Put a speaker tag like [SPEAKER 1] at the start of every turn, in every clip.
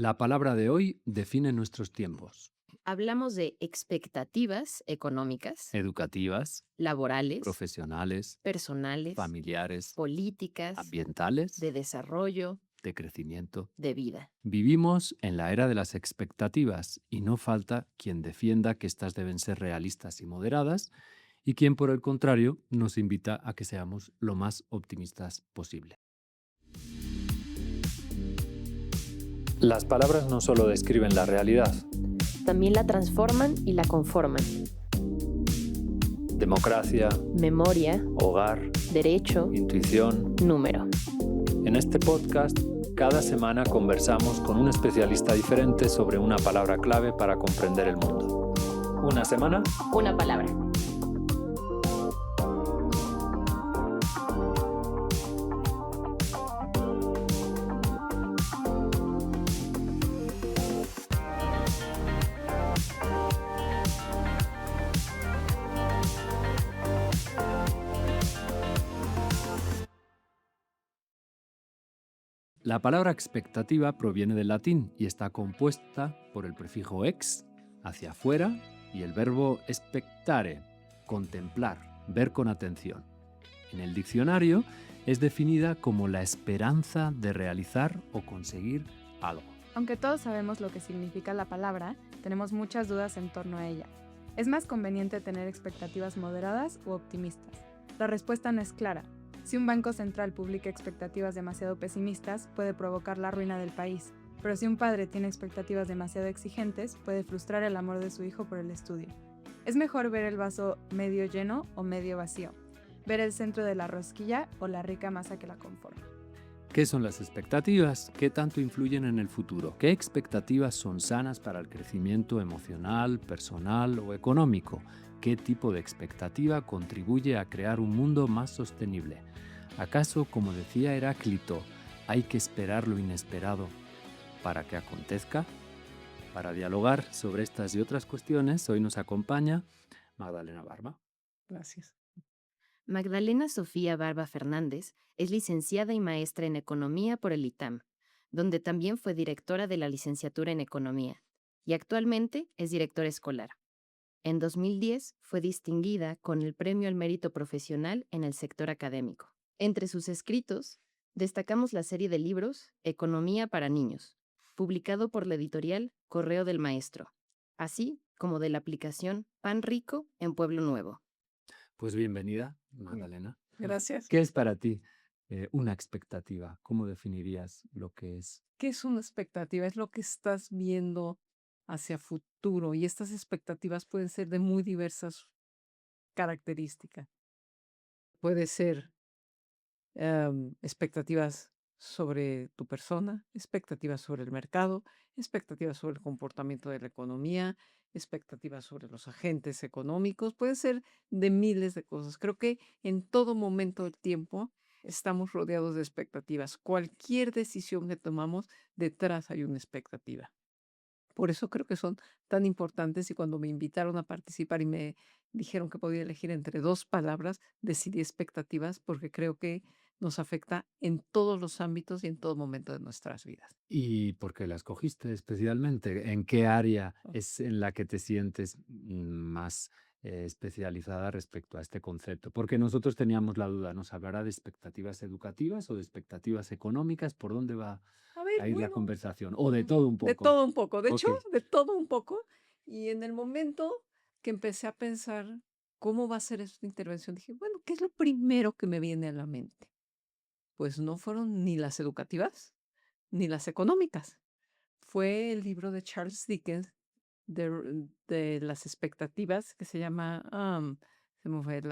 [SPEAKER 1] La palabra de hoy define nuestros tiempos.
[SPEAKER 2] Hablamos de expectativas económicas,
[SPEAKER 1] Educativas,
[SPEAKER 2] laborales,
[SPEAKER 1] profesionales,
[SPEAKER 2] personales,
[SPEAKER 1] familiares,
[SPEAKER 2] políticas,
[SPEAKER 1] ambientales,
[SPEAKER 2] de desarrollo,
[SPEAKER 1] de crecimiento.
[SPEAKER 2] de vida.
[SPEAKER 1] Vivimos en la era de las expectativas y no falta quien defienda que éstas deben ser realistas y moderadas y quien, por el contrario, nos invita a que seamos lo más optimistas posible. Las palabras no solo describen la realidad.
[SPEAKER 2] También la transforman y la conforman.
[SPEAKER 1] Democracia,
[SPEAKER 2] Memoria,
[SPEAKER 1] hogar,
[SPEAKER 2] derecho,
[SPEAKER 1] intuición.
[SPEAKER 2] número.
[SPEAKER 1] En este podcast, cada semana conversamos con un especialista diferente sobre una palabra clave para comprender el mundo. Una semana,
[SPEAKER 2] Una palabra.
[SPEAKER 1] la palabra expectativa proviene del latín y está compuesta por el prefijo ex, hacia afuera, y el verbo expectare, contemplar, ver con atención. En el diccionario es definida como la esperanza de realizar o conseguir algo.
[SPEAKER 3] Aunque todos sabemos lo que significa la palabra, tenemos muchas dudas en torno a ella. ¿Es más conveniente tener expectativas moderadas u optimistas? La respuesta no es clara. Si un banco central publica expectativas demasiado pesimistas, puede provocar la ruina del país. Pero si un padre tiene expectativas demasiado exigentes, puede frustrar el amor de su hijo por el estudio. Es mejor ver el vaso medio lleno o medio vacío, ver el centro de la rosquilla o la rica masa que la conforma.
[SPEAKER 1] ¿Qué son las expectativas? ¿Qué tanto influyen en el futuro? ¿Qué expectativas son sanas para el crecimiento emocional, personal o económico? ¿Qué tipo de expectativa contribuye a crear un mundo más sostenible? ¿Acaso, como decía Heráclito, hay que esperar lo inesperado para que acontezca? Para dialogar sobre estas y otras cuestiones, hoy nos acompaña Magdalena Barba.
[SPEAKER 4] Gracias.
[SPEAKER 2] Magdalena Sofía Barba Fernández es licenciada y maestra en Economía por el ITAM, donde también fue directora de la licenciatura en Economía, y actualmente es directora escolar. En 2010 fue distinguida con el Premio al Mérito Profesional en el sector académico. Entre sus escritos, destacamos la serie de libros Economía para Niños, publicado por la editorial Correo del Maestro, así como de la aplicación Pan Rico en Pueblo Nuevo.
[SPEAKER 1] Pues bienvenida, Magdalena.
[SPEAKER 4] Gracias.
[SPEAKER 1] ¿Qué es para ti una expectativa? ¿Cómo definirías lo que es?
[SPEAKER 4] ¿Qué es una expectativa? Es lo que estás viendo hacia futuro y estas expectativas pueden ser de muy diversas características. Puede ser expectativas sobre tu persona, expectativas sobre el mercado, expectativas sobre el comportamiento de la economía, expectativas sobre los agentes económicos, puede ser de miles de cosas. Creo que en todo momento del tiempo estamos rodeados de expectativas. Cualquier decisión que tomamos, detrás hay una expectativa. Por eso creo que son tan importantes y cuando me invitaron a participar y me dijeron que podía elegir entre dos palabras, decidí expectativas porque creo que nos afecta en todos los ámbitos y en todo momento de nuestras vidas.
[SPEAKER 1] ¿Y por qué la escogiste especialmente? ¿En qué área
[SPEAKER 4] Oh.
[SPEAKER 1] es en la que te sientes más especializada respecto a este concepto? Porque nosotros teníamos la duda, ¿nos hablará de expectativas educativas o de expectativas económicas? ¿Por dónde va
[SPEAKER 4] A ver,
[SPEAKER 1] a ir la
[SPEAKER 4] bueno,
[SPEAKER 1] conversación? ¿O de todo un
[SPEAKER 4] de
[SPEAKER 1] poco?
[SPEAKER 4] todo un poco, de
[SPEAKER 1] Ok.
[SPEAKER 4] hecho, de todo un poco. Y en el momento que empecé a pensar cómo va a ser esta intervención, dije, bueno, ¿qué es lo primero que me viene a la mente? Pues no fueron ni las educativas ni las económicas. Fue el libro de Charles Dickens de las expectativas que se llama se me fue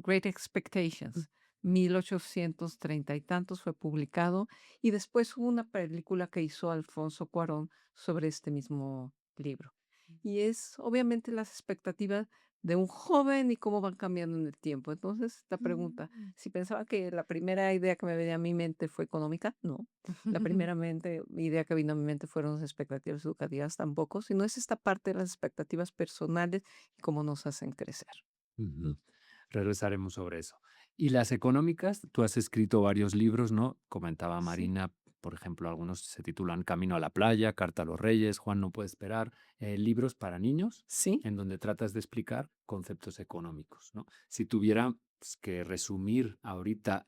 [SPEAKER 4] Great Expectations. 1830 y tantos fue publicado y después hubo una película que hizo Alfonso Cuarón sobre este mismo libro. Y es obviamente las expectativas de un joven y cómo van cambiando en el tiempo. Entonces, la pregunta, si pensaba que la primera idea que me venía a mi mente fue económica, no. La primera idea que vino a mi mente fueron las expectativas educativas tampoco, sino es esta parte de las expectativas personales y cómo nos hacen crecer.
[SPEAKER 1] Ujú. Regresaremos sobre eso. ¿Y las económicas? Tú has escrito varios libros, ¿no? Comentaba
[SPEAKER 4] Sí.
[SPEAKER 1] Marina, por ejemplo, algunos se titulan Camino a la playa, Carta a los Reyes, Juan no puede esperar, libros para niños
[SPEAKER 4] Sí,
[SPEAKER 1] en donde tratas de explicar conceptos económicos, ¿no? Si tuviera que resumir ahorita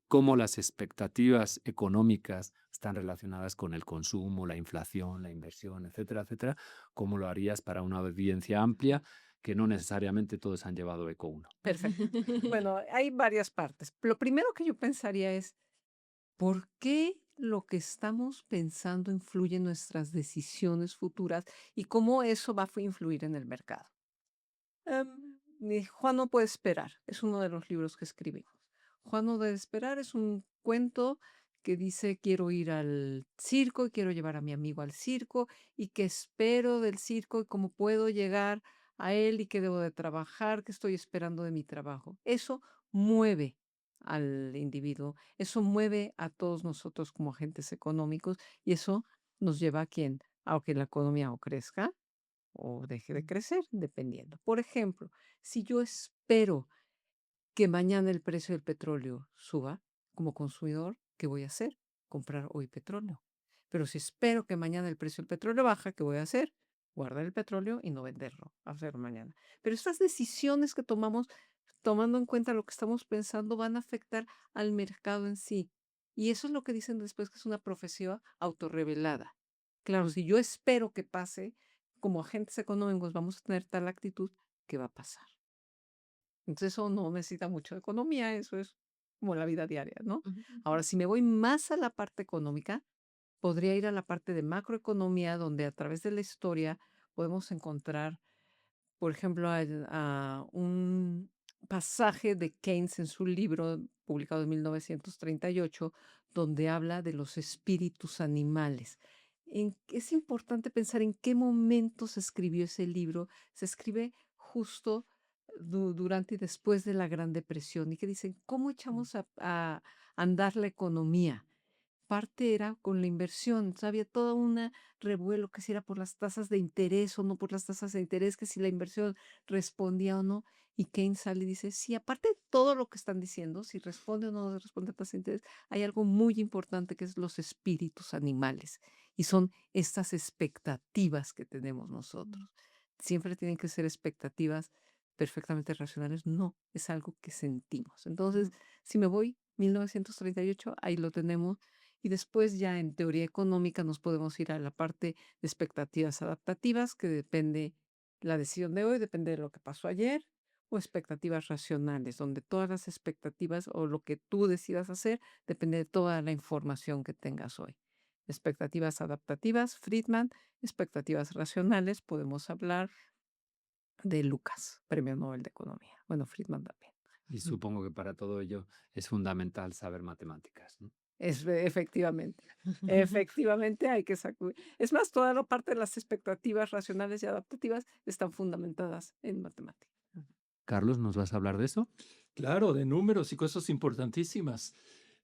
[SPEAKER 1] cómo las expectativas económicas están relacionadas con el consumo, la inflación, la inversión, etcétera, etcétera, ¿cómo lo harías para una audiencia amplia que no necesariamente todos han llevado ECO 1?
[SPEAKER 4] perfecto. Bueno, hay varias partes. Lo primero que yo pensaría es, ¿por qué lo que estamos pensando influye en nuestras decisiones futuras y cómo eso va a influir en el mercado? Juan no puede esperar, es uno de los libros que escribimos. Juan no debe esperar es un cuento que dice quiero ir al circo y quiero llevar a mi amigo al circo y qué espero del circo y cómo puedo llegar a él y qué debo de trabajar, qué estoy esperando de mi trabajo. Eso mueve al individuo, eso mueve a todos nosotros como agentes económicos y eso nos lleva a quién, a que la economía o crezca o deje de crecer, dependiendo. Por ejemplo, si yo espero que mañana el precio del petróleo suba, como consumidor, ¿qué voy a hacer? Comprar hoy petróleo. Pero si espero que mañana el precio del petróleo baja, ¿qué voy a hacer? Guardar el petróleo y no venderlo, hacerlo mañana. Pero estas decisiones que tomamos, tomando en cuenta lo que estamos pensando, van a afectar al mercado en sí. Y eso es lo que dicen después que es una profecía autorrevelada. Claro, si yo espero que pase, como agentes económicos vamos a tener tal actitud, ¿qué va a pasar? Entonces eso no necesita mucho de economía, eso es como la vida diaria, ¿no? Ahora, si me voy más a la parte económica, podría ir a la parte de macroeconomía, donde a través de la historia podemos encontrar, por ejemplo, a un pasaje de Keynes en su libro publicado en 1938, donde habla de los espíritus animales. Es importante pensar en qué momento se escribió ese libro. Se escribe justo durante y después de la Gran Depresión y que dicen, ¿cómo echamos a andar la economía? Parte era con la inversión, o sea, había toda una revuelo, que si era por las tasas de interés o no por las tasas de interés, que si la inversión respondía o no. Y Keynes sale y dice, sí, aparte de todo lo que están diciendo, si responde o no responde a tasas de interés, hay algo muy importante que es los espíritus animales. Y son estas expectativas que tenemos nosotros. Siempre tienen que ser expectativas perfectamente racionales. No, es algo que sentimos. Entonces, si me voy 1938, ahí lo tenemos y después ya en teoría económica nos podemos ir a la parte de expectativas adaptativas, que depende la decisión de hoy, depende de lo que pasó ayer, o expectativas racionales, donde todas las expectativas o lo que tú decidas hacer depende de toda la información que tengas hoy. Expectativas adaptativas, Friedman, expectativas racionales, podemos hablar de Lucas, Premio Nobel de Economía. Bueno, Friedman también.
[SPEAKER 1] Y supongo que para todo ello es fundamental saber matemáticas, ¿no?
[SPEAKER 4] Efectivamente, efectivamente hay que sacudir. Es más, toda la parte de las expectativas racionales y adaptativas están fundamentadas en matemática.
[SPEAKER 1] Carlos, ¿nos vas a hablar de eso?
[SPEAKER 5] Claro, de números y cosas importantísimas.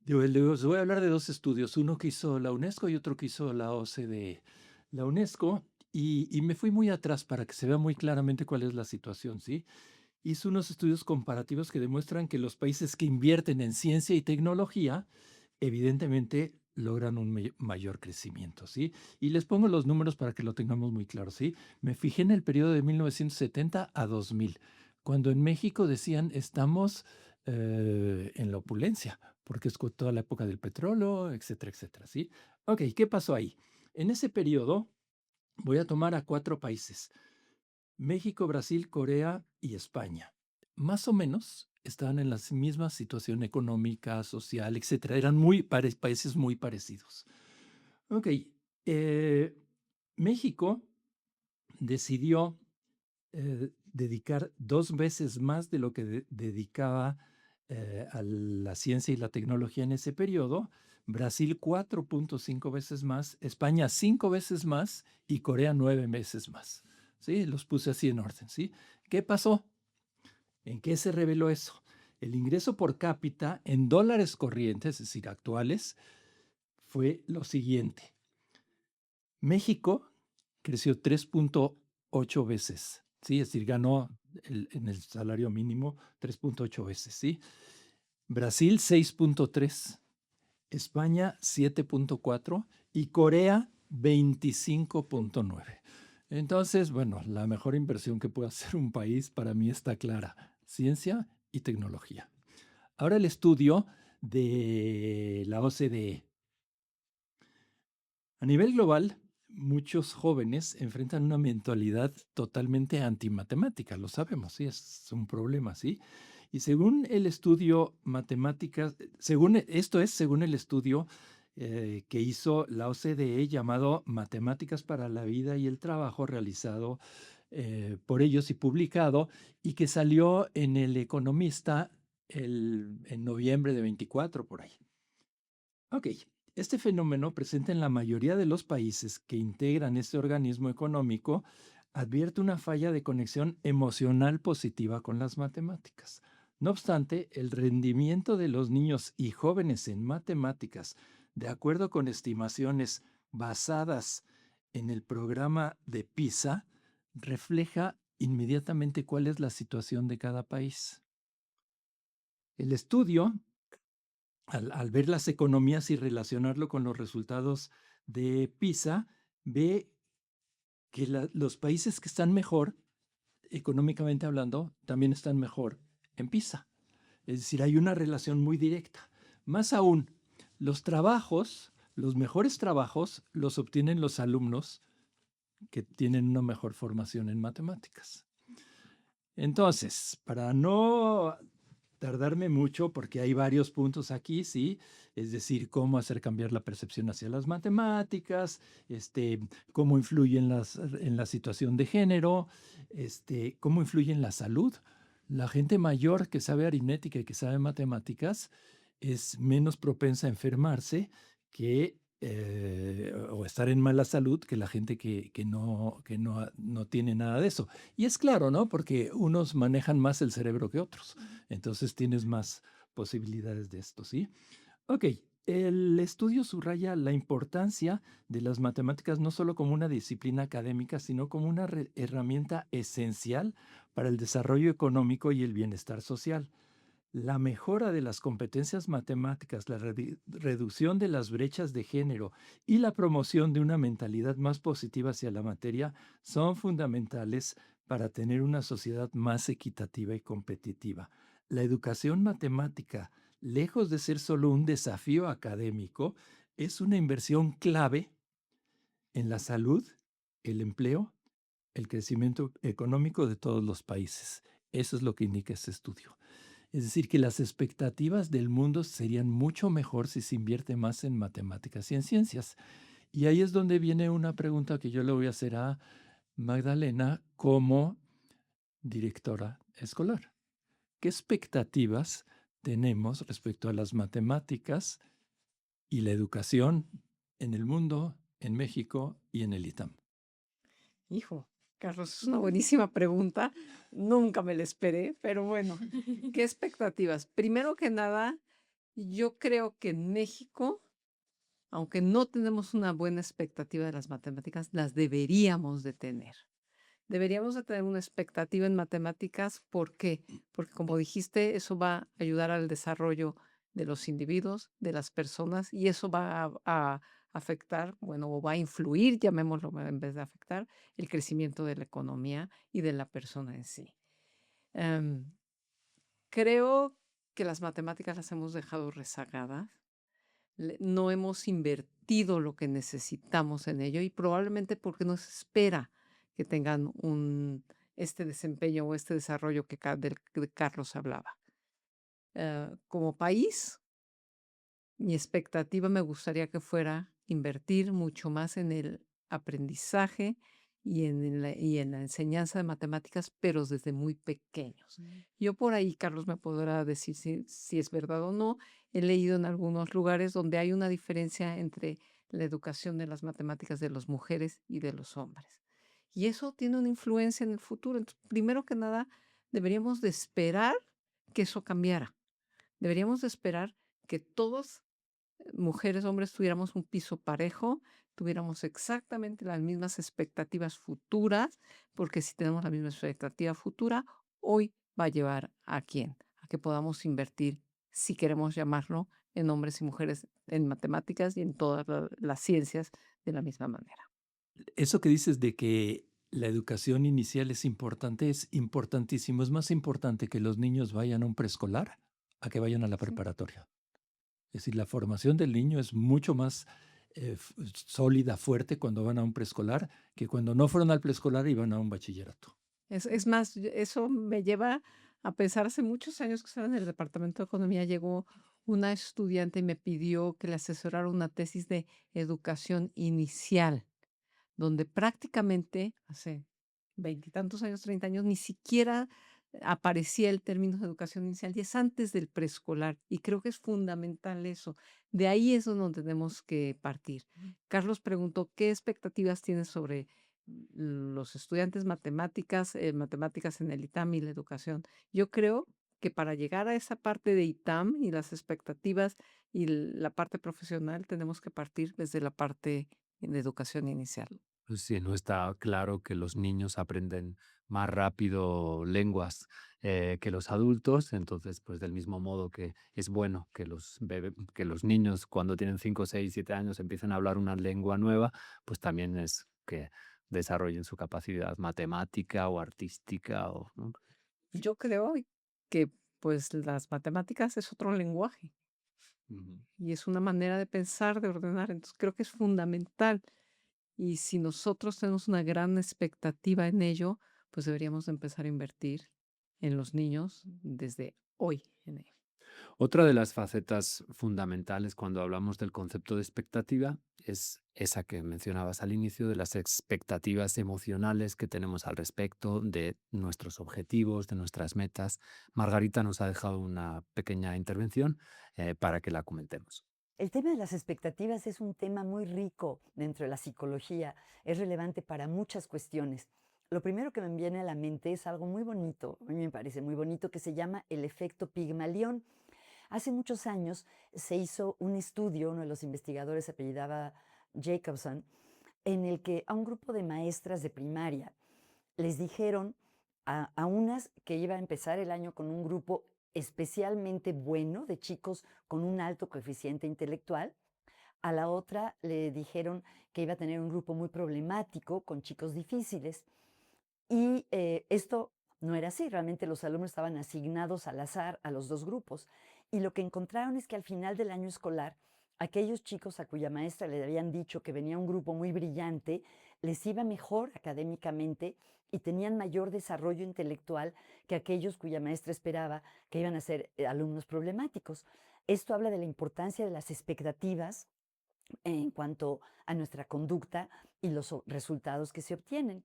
[SPEAKER 5] Les voy a hablar de dos estudios, uno que hizo la UNESCO y otro que hizo la OCDE. La UNESCO, y me fui muy atrás para que se vea muy claramente cuál es la situación, ¿sí? Hizo unos estudios comparativos que demuestran que los países que invierten en ciencia y tecnología, evidentemente logran un mayor crecimiento, ¿sí? Y les pongo los números para que lo tengamos muy claro, ¿sí? Me fijé en el periodo de 1970 a 2000, cuando en México decían estamos en la opulencia, porque es con toda la época del petróleo, etcétera, etcétera, ¿sí? Ok, ¿qué pasó ahí? En ese periodo voy a tomar a 4 países: México, Brasil, Corea y España. Más o menos estaban en la misma situación económica, social, etcétera. Eran países muy parecidos. Ok, México decidió dedicar 2 veces más de lo que dedicaba a la ciencia y la tecnología en ese periodo. Brasil 4.5 veces más, España 5 veces más y Corea 9 veces más. ¿Sí? Los puse así en orden. ¿Sí? ¿Qué pasó? ¿En qué se reveló eso? El ingreso por cápita en dólares corrientes, es decir, actuales, fue lo siguiente. México creció 3.8 veces, ¿sí? Es decir, ganó en el salario mínimo 3.8 veces, ¿sí? Brasil 6.3 España 7.4 y Corea 25.9. Entonces, bueno, la mejor inversión que puede hacer un país para mí está clara: ciencia y tecnología. Ahora el estudio de la OCDE. A nivel global, muchos jóvenes enfrentan una mentalidad totalmente antimatemática, lo sabemos, sí, es un problema, ¿sí? Y según el estudio matemáticas, según el estudio que hizo la OCDE llamado Matemáticas para la Vida y el Trabajo, realizado por ellos y publicado, y que salió en El Economista en noviembre de 24, por ahí. Ok, este fenómeno presente en la mayoría de los países que integran este organismo económico advierte una falla de conexión emocional positiva con las matemáticas. No obstante, el rendimiento de los niños y jóvenes en matemáticas, de acuerdo con estimaciones basadas en el programa de PISA, refleja inmediatamente cuál es la situación de cada país. El estudio, al ver las economías y relacionarlo con los resultados de PISA, ve que los países que están mejor, económicamente hablando, también están mejor en PISA. Es decir, hay una relación muy directa. Más aún, los mejores trabajos los obtienen los alumnos que tienen una mejor formación en matemáticas. Entonces, para no tardarme mucho, porque hay varios puntos aquí, ¿sí? Es decir, cómo hacer cambiar la percepción hacia las matemáticas, cómo influye en la situación de género, cómo influye en la salud. La gente mayor que sabe aritmética y que sabe matemáticas es menos propensa a enfermarse o estar en mala salud que la gente que no tiene nada de eso. Y es claro, ¿no? Porque unos manejan más el cerebro que otros. Entonces tienes más posibilidades de esto, ¿sí? Ok, el estudio subraya la importancia de las matemáticas no solo como una disciplina académica, sino como una herramienta esencial para el desarrollo económico y el bienestar social. La mejora de las competencias matemáticas, la reducción de las brechas de género y la promoción de una mentalidad más positiva hacia la materia son fundamentales para tener una sociedad más equitativa y competitiva. La educación matemática, lejos de ser solo un desafío académico, es una inversión clave en la salud, el empleo, el crecimiento económico de todos los países. Eso es lo que indica este estudio. Es decir, que las expectativas del mundo serían mucho mejor si se invierte más en matemáticas y en ciencias. Y ahí es donde viene una pregunta que yo le voy a hacer a Magdalena como directora escolar. ¿Qué expectativas tenemos respecto a las matemáticas y la educación en el mundo, en México y en el ITAM?
[SPEAKER 4] Hijo, Carlos, es una buenísima pregunta. Nunca me la esperé, pero bueno, ¿qué expectativas? Primero que nada, yo creo que en México, aunque no tenemos una buena expectativa de las matemáticas, las deberíamos de tener. Deberíamos de tener una expectativa en matemáticas. ¿Por qué? Porque como dijiste, eso va a ayudar al desarrollo de los individuos, de las personas, y eso va a afectar, bueno, o va a influir, llamémoslo en vez de afectar, el crecimiento de la economía y de la persona en sí. Em, Creo que las matemáticas las hemos dejado rezagadas. No hemos invertido lo que necesitamos en ello y probablemente porque no se espera que tengan este desempeño o este desarrollo del que Carlos hablaba. Como país, mi expectativa me gustaría que fuera invertir mucho más en el aprendizaje y en la enseñanza de matemáticas, pero desde muy pequeños. Yo por ahí, Carlos me podrá decir si es verdad o no. He leído en algunos lugares donde hay una diferencia entre la educación de las matemáticas de las mujeres y de los hombres. Y eso tiene una influencia en el futuro. Entonces, primero que nada, deberíamos de esperar que eso cambiara. Deberíamos de esperar que todos, mujeres, hombres, tuviéramos un piso parejo, tuviéramos exactamente las mismas expectativas futuras, porque si tenemos la misma expectativa futura, hoy va a llevar a quién, a que podamos invertir, si queremos llamarlo, en hombres y mujeres en matemáticas y en todas las ciencias de la misma manera.
[SPEAKER 5] Eso que dices de que la educación inicial es importantísimo. Es más importante que los niños vayan a un preescolar a que vayan a la
[SPEAKER 4] Sí.
[SPEAKER 5] preparatoria. Es decir, la formación del niño es mucho más sólida, fuerte cuando van a un preescolar que cuando no fueron al preescolar y van a un bachillerato.
[SPEAKER 4] Es más, eso me lleva a pensar, hace muchos años que estaba en el departamento de economía, llegó una estudiante y me pidió que le asesorara una tesis de educación inicial, donde prácticamente hace veintitantos años, 30 años, ni siquiera aparecía el término de educación inicial y es antes del preescolar. Y creo que es fundamental eso. De ahí es donde tenemos que partir. Carlos preguntó, ¿qué expectativas tienes sobre los estudiantes matemáticas en el ITAM y la educación? Yo creo que para llegar a esa parte de ITAM y las expectativas y la parte profesional, tenemos que partir desde la parte de educación inicial.
[SPEAKER 1] Pues sí, no está claro que los niños aprenden más rápido lenguas que los adultos, entonces pues del mismo modo que es bueno que que los niños cuando tienen 5, 6, 7 años empiecen a hablar una lengua nueva, pues también es que desarrollen su capacidad matemática o artística ¿no?
[SPEAKER 4] Yo creo que pues las matemáticas es otro lenguaje
[SPEAKER 1] Ujú.
[SPEAKER 4] y es una manera de pensar, de ordenar. Entonces creo que es fundamental. Y si nosotros tenemos una gran expectativa en ello, pues deberíamos de empezar a invertir en los niños desde hoy en ello.
[SPEAKER 1] Otra de las facetas fundamentales cuando hablamos del concepto de expectativa es esa que mencionabas al inicio de las expectativas emocionales que tenemos al respecto de nuestros objetivos, de nuestras metas. Margarita nos ha dejado una pequeña intervención para que la comentemos.
[SPEAKER 6] El tema de las expectativas es un tema muy rico dentro de la psicología, es relevante para muchas cuestiones. Lo primero que me viene a la mente es algo muy bonito, a mí me parece muy bonito, que se llama el efecto Pigmalión. Hace muchos años se hizo un estudio, uno de los investigadores se apellidaba Jacobson, en el que a un grupo de maestras de primaria les dijeron a unas que iba a empezar el año con un grupo especialmente bueno de chicos con un alto coeficiente intelectual, a la otra le dijeron que iba a tener un grupo muy problemático con chicos difíciles. Y esto no era así, realmente los alumnos estaban asignados al azar a los dos grupos. Y lo que encontraron es que al final del año escolar, aquellos chicos a cuya maestra le habían dicho que venía un grupo muy brillante, les iba mejor académicamente y tenían mayor desarrollo intelectual que aquellos cuya maestra esperaba que iban a ser alumnos problemáticos. Esto habla de la importancia de las expectativas en cuanto a nuestra conducta y los resultados que se obtienen.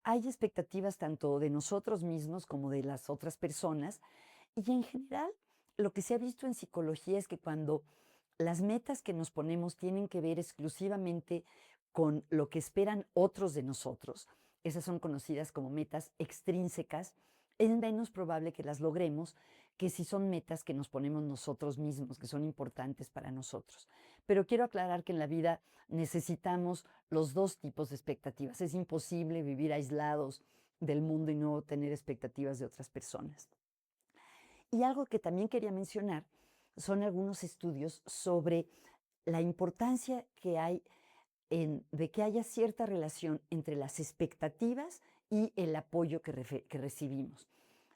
[SPEAKER 6] Hay expectativas tanto de nosotros mismos como de las otras personas y en general lo que se ha visto en psicología es que cuando las metas que nos ponemos tienen que ver exclusivamente con lo que esperan otros de nosotros, esas son conocidas como metas extrínsecas, es menos probable que las logremos que si son metas que nos ponemos nosotros mismos, que son importantes para nosotros. Pero quiero aclarar que en la vida necesitamos los dos tipos de expectativas. Es imposible vivir aislados del mundo y no tener expectativas de otras personas. Y algo que también quería mencionar son algunos estudios sobre la importancia que hay de que haya cierta relación entre las expectativas y el apoyo que recibimos.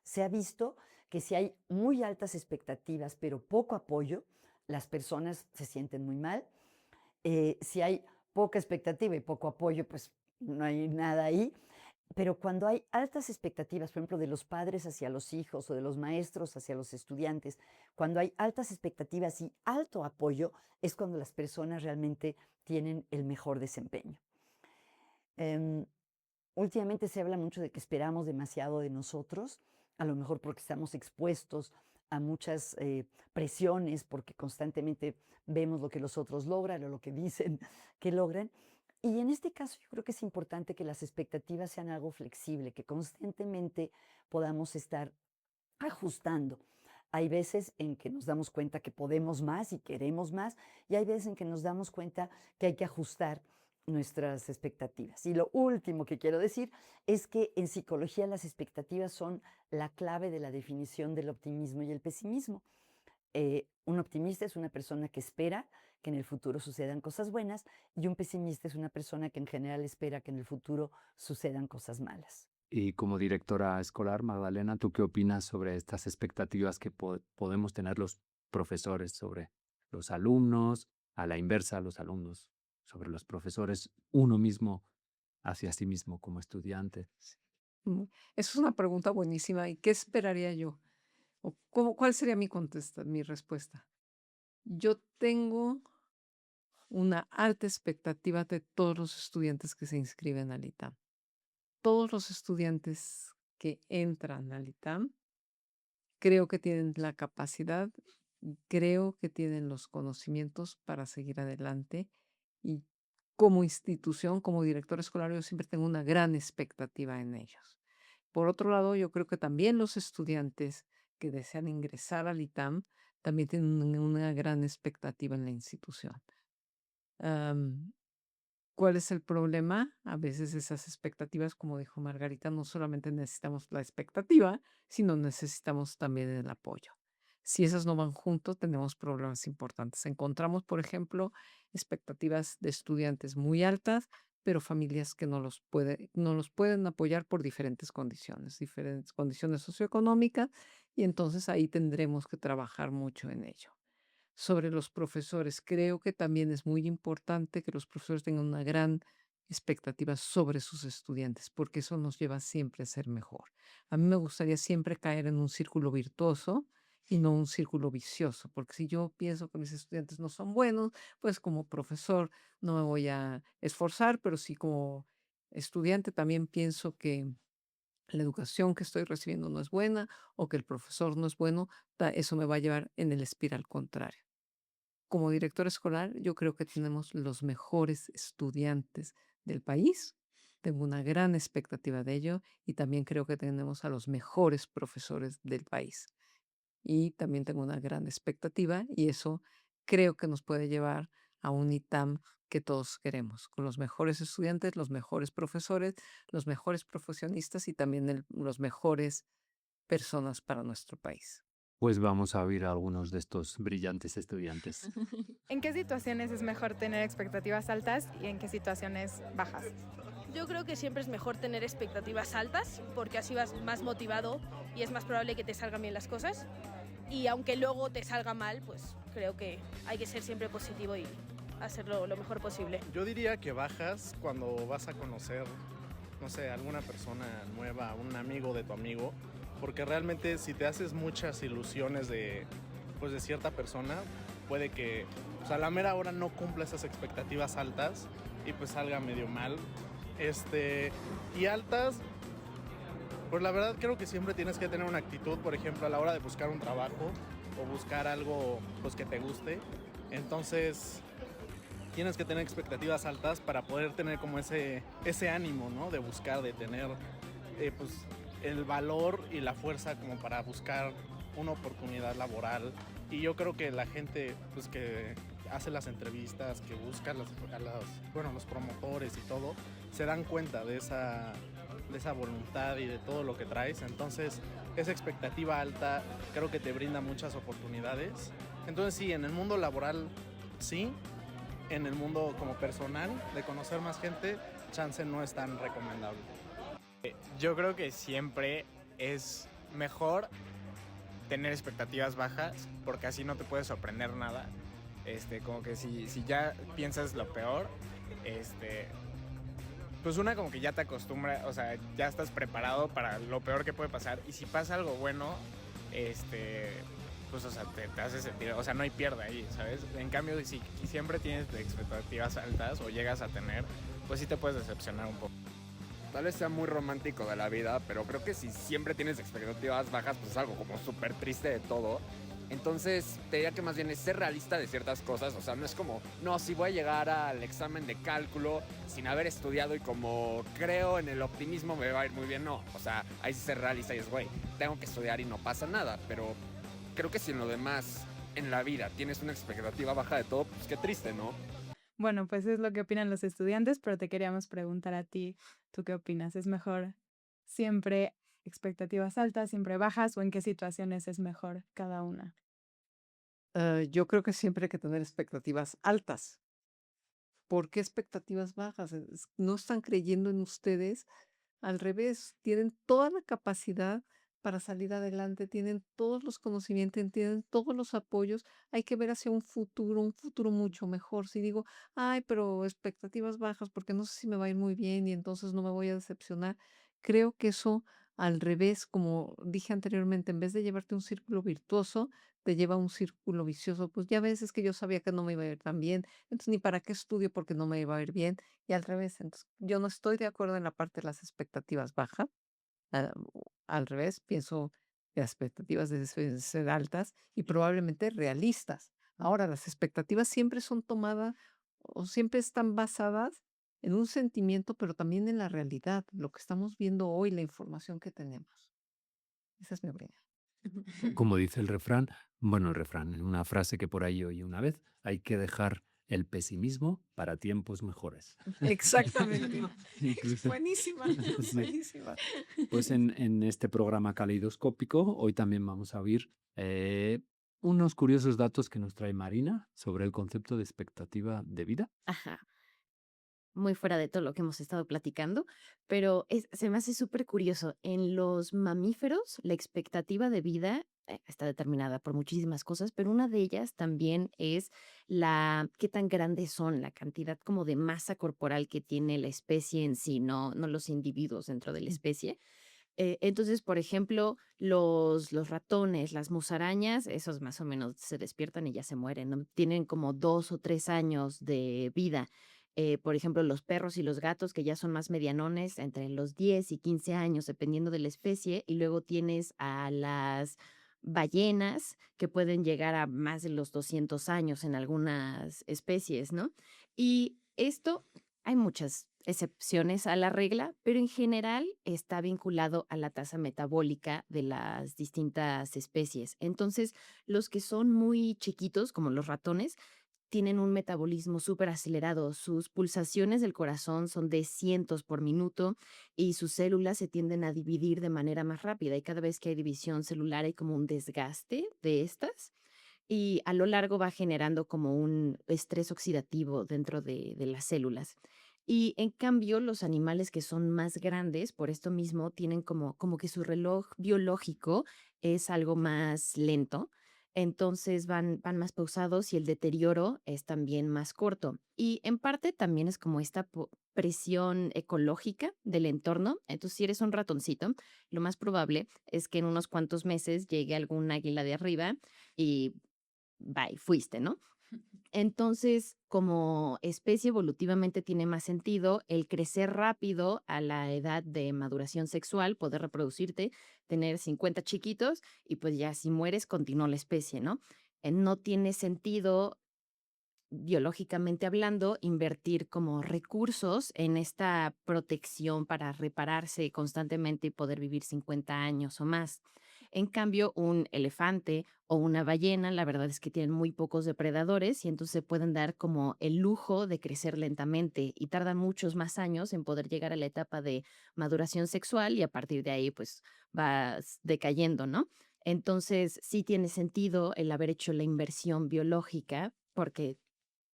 [SPEAKER 6] Se ha visto que si hay muy altas expectativas pero poco apoyo, las personas se sienten muy mal. Si hay poca expectativa y poco apoyo, pues no hay nada ahí. Pero cuando hay altas expectativas, por ejemplo, de los padres hacia los hijos o de los maestros hacia los estudiantes, cuando hay altas expectativas y alto apoyo, es cuando las personas realmente tienen el mejor desempeño. Em, Últimamente se habla mucho de que esperamos demasiado de nosotros, a lo mejor porque estamos expuestos a muchas presiones, porque constantemente vemos lo que los otros logran o lo que dicen que logran. Y en este caso yo creo que es importante que las expectativas sean algo flexible, que constantemente podamos estar ajustando. Hay veces en que nos damos cuenta que podemos más y queremos más, y hay veces en que nos damos cuenta que hay que ajustar nuestras expectativas. Y lo último que quiero decir es que en psicología las expectativas son la clave de la definición del optimismo y el pesimismo. Un optimista es una persona que espera que en el futuro sucedan cosas buenas y un pesimista es una persona que en general espera que en el futuro sucedan cosas malas.
[SPEAKER 1] Y como directora escolar, Magdalena, ¿tú qué opinas sobre estas expectativas que podemos tener los profesores sobre los alumnos, a la inversa, los alumnos sobre los profesores, uno mismo hacia sí mismo como estudiante?
[SPEAKER 4] Mm, Esa es una pregunta buenísima. ¿Y qué esperaría yo? ¿O cuál sería mi respuesta? Yo tengo una alta expectativa de todos los estudiantes que se inscriben al ITAM. Todos los estudiantes que entran al ITAM creo que tienen la capacidad, y creo que tienen los conocimientos para seguir adelante y como institución, como director escolar, yo siempre tengo una gran expectativa en ellos. Por otro lado, yo creo que también los estudiantes que desean ingresar al ITAM también tienen una gran expectativa en la institución. Am, ¿Cuál es el problema? A veces esas expectativas, como dijo Margarita, no solamente necesitamos la expectativa, sino necesitamos también el apoyo. Si esas no van juntos, tenemos problemas importantes. Encontramos, por ejemplo, expectativas de estudiantes muy altas, pero familias que no los pueden apoyar por diferentes condiciones socioeconómicas, y entonces ahí tendremos que trabajar mucho en ello. Sobre los profesores, creo que también es muy importante que los profesores tengan una gran expectativa sobre sus estudiantes, porque eso nos lleva siempre a ser mejor. A mí me gustaría siempre caer en un círculo virtuoso y no un círculo vicioso, porque si yo pienso que mis estudiantes no son buenos, pues como profesor no me voy a esforzar, pero si como estudiante también pienso que la educación que estoy recibiendo no es buena o que el profesor no es bueno, eso me va a llevar en el espiral contrario. Como director escolar, yo creo que tenemos los mejores estudiantes del país. Tengo una gran expectativa de ello y también creo que tenemos a los mejores profesores del país. Y también tengo una gran expectativa y eso creo que nos puede llevar a un ITAM que todos queremos, con los mejores estudiantes, los mejores profesores, los mejores profesionistas y también los mejores personas para nuestro país.
[SPEAKER 1] Pues vamos a oír a algunos de estos brillantes estudiantes.
[SPEAKER 3] ¿En qué situaciones es mejor tener expectativas altas y en qué situaciones bajas?
[SPEAKER 7] Yo creo que siempre es mejor tener expectativas altas porque así vas más motivado y es más probable que te salgan bien las cosas. Y aunque luego te salga mal, pues creo que hay que ser siempre positivo y hacerlo lo mejor posible.
[SPEAKER 8] Yo diría que bajas cuando vas a conocer, no sé, alguna persona nueva, un amigo de tu amigo, porque realmente si te haces muchas ilusiones pues de cierta persona, puede que pues a la mera hora no cumpla esas expectativas altas y pues salga medio mal. Y altas, pues la verdad creo que siempre tienes que tener una actitud, por ejemplo, a la hora de buscar un trabajo o buscar algo pues que te guste. Entonces tienes que tener expectativas altas para poder tener como ese ánimo, ¿no? De buscar, de tener pues el valor y la fuerza como para buscar una oportunidad laboral. Y yo creo que la gente pues que hace las entrevistas, que busca los promotores y todo, se dan cuenta de esa voluntad y de todo lo que traes. Entonces esa expectativa alta creo que te brinda muchas oportunidades. Entonces sí, en el mundo laboral sí, en el mundo como personal, de conocer más gente, chance no es tan recomendable.
[SPEAKER 9] Yo creo que siempre es mejor tener expectativas bajas porque así no te puede sorprender nada. Como que si ya piensas lo peor, pues una como que ya te acostumbra, o sea, ya estás preparado para lo peor que puede pasar y si pasa algo bueno, pues o sea, te hace sentir, o sea, no hay pierde ahí, ¿sabes? En cambio, si siempre tienes expectativas altas o llegas a tener, pues sí te puedes decepcionar un poco.
[SPEAKER 10] Tal vez sea muy romántico de la vida, pero creo que si siempre tienes expectativas bajas, pues es algo como súper triste de todo. Entonces, te diría que más bien es ser realista de ciertas cosas. O sea, no es como, no, si voy a llegar al examen de cálculo sin haber estudiado y como creo en el optimismo me va a ir muy bien. No, o sea, ahí sí ser realista y es, güey, tengo que estudiar y no pasa nada. Pero creo que si en lo demás, en la vida, tienes una expectativa baja de todo, pues qué triste, ¿no?
[SPEAKER 3] Bueno, pues es lo que opinan los estudiantes, pero te queríamos preguntar a ti, ¿tú qué opinas? ¿Es mejor siempre expectativas altas, siempre bajas o en qué situaciones es mejor cada una?
[SPEAKER 4] Yo creo que siempre hay que tener expectativas altas. ¿Por qué expectativas bajas? No están creyendo en ustedes. Al revés, tienen toda la capacidad para salir adelante, tienen todos los conocimientos, tienen todos los apoyos. Hay que ver hacia un futuro mucho mejor. Si digo, ay, pero expectativas bajas porque no sé si me va a ir muy bien y entonces no me voy a decepcionar, creo que eso, al revés, como dije anteriormente, en vez de llevarte a un círculo virtuoso, te lleva a un círculo vicioso. Pues ya ves, es que yo sabía que no me iba a ir tan bien, entonces ni para qué estudio porque no me iba a ir bien. Y al revés, entonces yo no estoy de acuerdo en la parte de las expectativas bajas. Al revés, pienso que las expectativas deben ser altas y probablemente realistas. Ahora, las expectativas siempre son tomadas o siempre están basadas en un sentimiento, pero también en la realidad, lo que estamos viendo hoy, la información que tenemos. Esa es mi opinión.
[SPEAKER 1] Como dice el refrán, bueno, el refrán, una frase que por ahí oí una vez, hay que dejar el pesimismo para tiempos mejores.
[SPEAKER 4] Exactamente.
[SPEAKER 1] Incluso,
[SPEAKER 4] Buenísima,
[SPEAKER 1] sí.
[SPEAKER 4] buenísima.
[SPEAKER 1] Pues en este programa caleidoscópico, hoy también vamos a oír unos curiosos datos que nos trae Marina sobre el concepto de expectativa de vida.
[SPEAKER 2] Ajá. Muy fuera de todo lo que hemos estado platicando, pero se me hace súper curioso. En los mamíferos, la expectativa de vida está determinada por muchísimas cosas, pero una de ellas también es qué tan grandes son, la cantidad como de masa corporal que tiene la especie en sí, no los individuos dentro de la especie. Entonces, por ejemplo, los ratones, las musarañas, esos más o menos se despiertan y ya se mueren, ¿no? Tienen como 2 o 3 años de vida. Por ejemplo, los perros y los gatos, que ya son más medianones, entre los 10 y 15 años, dependiendo de la especie. Y luego tienes a las ballenas, que pueden llegar a más de los 200 años en algunas especies, ¿no? Y esto hay muchas excepciones a la regla, pero en general está vinculado a la tasa metabólica de las distintas especies. Entonces, los que son muy chiquitos, como los ratones, tienen un metabolismo súper acelerado. Sus pulsaciones del corazón son de cientos por minuto y sus células se tienden a dividir de manera más rápida. Y cada vez que hay división celular hay como un desgaste de estas y a lo largo va generando como un estrés oxidativo dentro de las células. Y en cambio, los animales que son más grandes, por esto mismo, tienen como que su reloj biológico es algo más lento. Entonces van más pausados y el deterioro es también más corto. Y en parte también es como esta presión ecológica del entorno. Entonces, si eres un ratoncito, lo más probable es que en unos cuantos meses llegue algún águila de arriba y bye, fuiste, ¿no? Entonces, como especie evolutivamente tiene más sentido el crecer rápido a la edad de maduración sexual, poder reproducirte, tener 50 chiquitos y pues ya si mueres continúa la especie, ¿no? No tiene sentido biológicamente hablando, invertir como recursos en esta protección para repararse constantemente y poder vivir 50 años o más. En cambio, un elefante o una ballena, la verdad es que tienen muy pocos depredadores y entonces pueden dar como el lujo de crecer lentamente y tardan muchos más años en poder llegar a la etapa de maduración sexual y a partir de ahí pues vas decayendo, ¿no? Entonces, sí tiene sentido el haber hecho la inversión biológica porque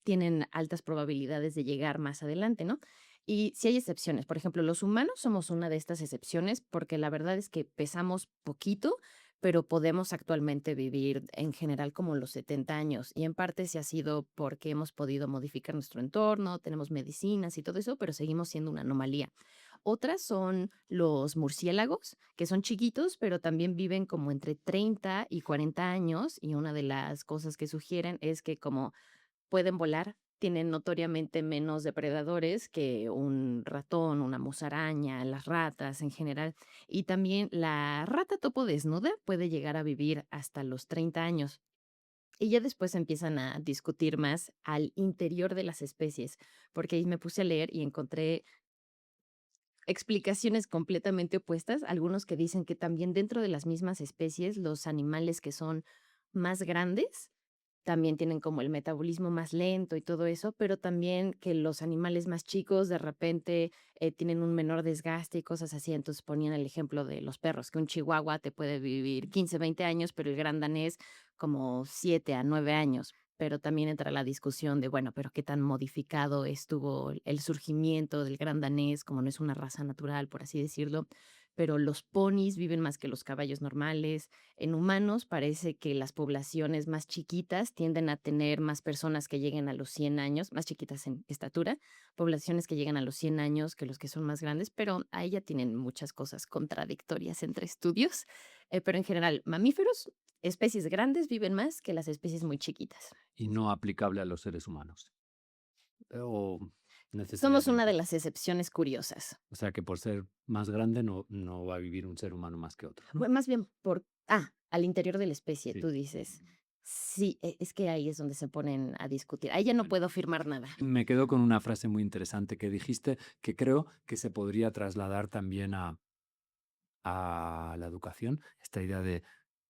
[SPEAKER 2] tienen altas probabilidades de llegar más adelante, ¿no? Y sí hay excepciones. Por ejemplo, los humanos somos una de estas excepciones porque la verdad es que pesamos poquito, pero podemos actualmente vivir en general como los 70 años. Y en parte sí ha sido porque hemos podido modificar nuestro entorno, tenemos medicinas y todo eso, pero seguimos siendo una anomalía. Otras son los murciélagos, que son chiquitos, pero también viven como entre 30 y 40 años. Y una de las cosas que sugieren es que como pueden volar, tienen notoriamente menos depredadores que un ratón, una musaraña, las ratas en general. Y también la rata topo desnuda puede llegar a vivir hasta los 30 años. Y ya después empiezan a discutir más al interior de las especies, porque ahí me puse a leer y encontré explicaciones completamente opuestas. Algunos que dicen que también dentro de las mismas especies, los animales que son más grandes también tienen como el metabolismo más lento y todo eso, pero también que los animales más chicos de repente tienen un menor desgaste y cosas así. Entonces ponían el ejemplo de los perros, que un chihuahua te puede vivir 15, 20 años, pero el gran danés como 7 a 9 años. Pero también entra la discusión de, bueno, pero qué tan modificado estuvo el surgimiento del gran danés, como no es una raza natural, por así decirlo. Pero los ponis viven más que los caballos normales. En humanos parece que las poblaciones más chiquitas tienden a tener más personas que lleguen a los 100 años, más chiquitas en estatura, poblaciones que llegan a los 100 años que los que son más grandes, pero ahí ya tienen muchas cosas contradictorias entre estudios. Pero en general, mamíferos, especies grandes viven más que las especies muy chiquitas.
[SPEAKER 1] Y no aplicable a los seres humanos. O
[SPEAKER 2] Somos una
[SPEAKER 1] necesariamente.
[SPEAKER 2] de las excepciones curiosas.
[SPEAKER 1] O sea que por ser más grande no va a vivir un ser humano más que otro, ¿no?
[SPEAKER 2] Más bien al interior de la especie,
[SPEAKER 1] Sí.
[SPEAKER 2] tú dices. Sí, es que ahí es donde se ponen a discutir. Ahí ya no
[SPEAKER 1] Bueno,
[SPEAKER 2] puedo afirmar nada.
[SPEAKER 1] me quedo con una frase muy interesante que dijiste, que creo que se podría trasladar también a la educación, esta idea de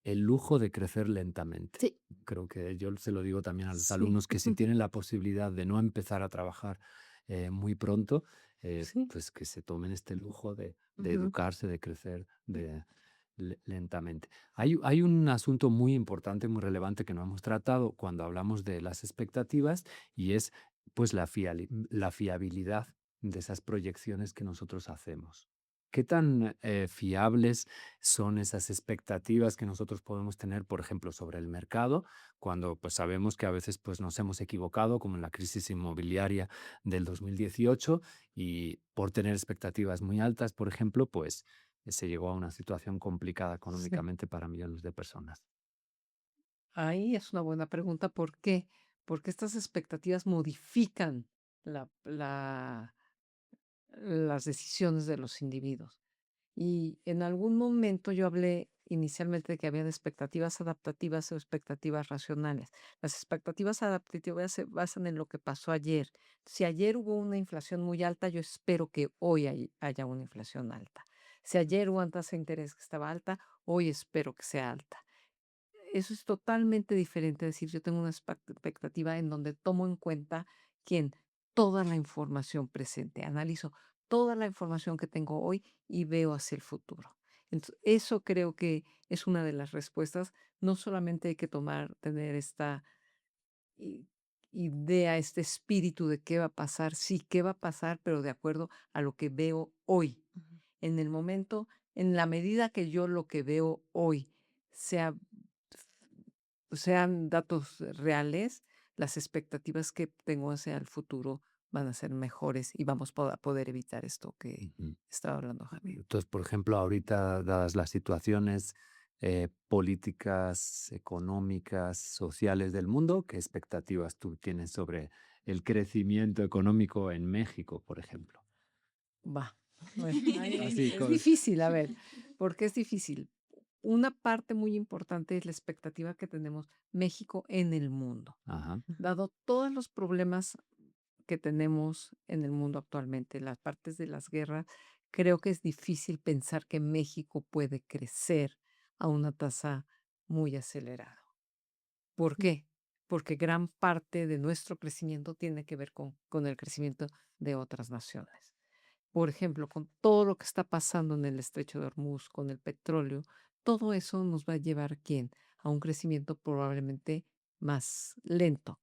[SPEAKER 1] el lujo de crecer lentamente.
[SPEAKER 2] Sí.
[SPEAKER 1] Creo que yo se lo digo también a los
[SPEAKER 4] Sí.
[SPEAKER 1] alumnos que si tienen la posibilidad de no empezar a trabajar muy pronto,
[SPEAKER 4] Sí.
[SPEAKER 1] pues que se tomen este lujo de
[SPEAKER 2] Ujú.
[SPEAKER 1] educarse, de crecer lentamente. Hay un asunto muy importante, muy relevante que no hemos tratado cuando hablamos de las expectativas y es pues la fiabilidad de esas proyecciones que nosotros hacemos. ¿Qué tan fiables son esas expectativas que nosotros podemos tener, por ejemplo, sobre el mercado, cuando pues sabemos que a veces pues nos hemos equivocado, como en la crisis inmobiliaria del 2018, y por tener expectativas muy altas, por ejemplo, pues se llegó a una situación complicada
[SPEAKER 4] Sí.
[SPEAKER 1] económicamente para millones de personas?
[SPEAKER 4] Ahí es una buena pregunta. ¿Por qué? Porque estas expectativas modifican las decisiones de los individuos. Y en algún momento yo hablé inicialmente de que había expectativas adaptativas o expectativas racionales. Las expectativas adaptativas se basan en lo que pasó ayer. Si ayer hubo una inflación muy alta, yo espero que hoy haya una inflación alta. Si ayer hubo una tasa de interés que estaba alta, hoy espero que sea alta. Eso es totalmente diferente. Es decir, yo tengo una expectativa en donde tomo en cuenta quién, toda la información presente, analizo toda la información que tengo hoy y veo hacia el futuro. Entonces, eso creo que es una de las respuestas. No solamente hay que tener esta i- idea, este espíritu de qué va a pasar, sí, qué va a pasar, pero de acuerdo a lo que veo hoy,
[SPEAKER 2] Ujú.
[SPEAKER 4] en el momento, en la medida que yo lo que veo hoy sea sean datos reales, las expectativas que tengo hacia el futuro van a ser mejores y vamos a poder evitar esto que
[SPEAKER 1] Ujú.
[SPEAKER 4] estaba hablando Javier.
[SPEAKER 1] Entonces, por ejemplo, ahorita, dadas las situaciones políticas, económicas, sociales del mundo, ¿qué expectativas tú tienes sobre el crecimiento económico en México, por ejemplo?
[SPEAKER 4] Va. Bueno, ahí
[SPEAKER 1] Así
[SPEAKER 4] es
[SPEAKER 1] con...
[SPEAKER 4] difícil, a ver, ¿por qué es difícil? Una parte muy importante es la expectativa que tenemos México en el mundo.
[SPEAKER 1] Ajá.
[SPEAKER 4] Dado todos los problemas que tenemos en el mundo actualmente, las partes de las guerras, creo que es difícil pensar que México puede crecer a una tasa muy acelerada. ¿Por qué? Porque gran parte de nuestro crecimiento tiene que ver con el crecimiento de otras naciones. Por ejemplo, con todo lo que está pasando en el estrecho de Hormuz, con el petróleo, todo eso nos va a llevar ¿quién? A un crecimiento probablemente más lento.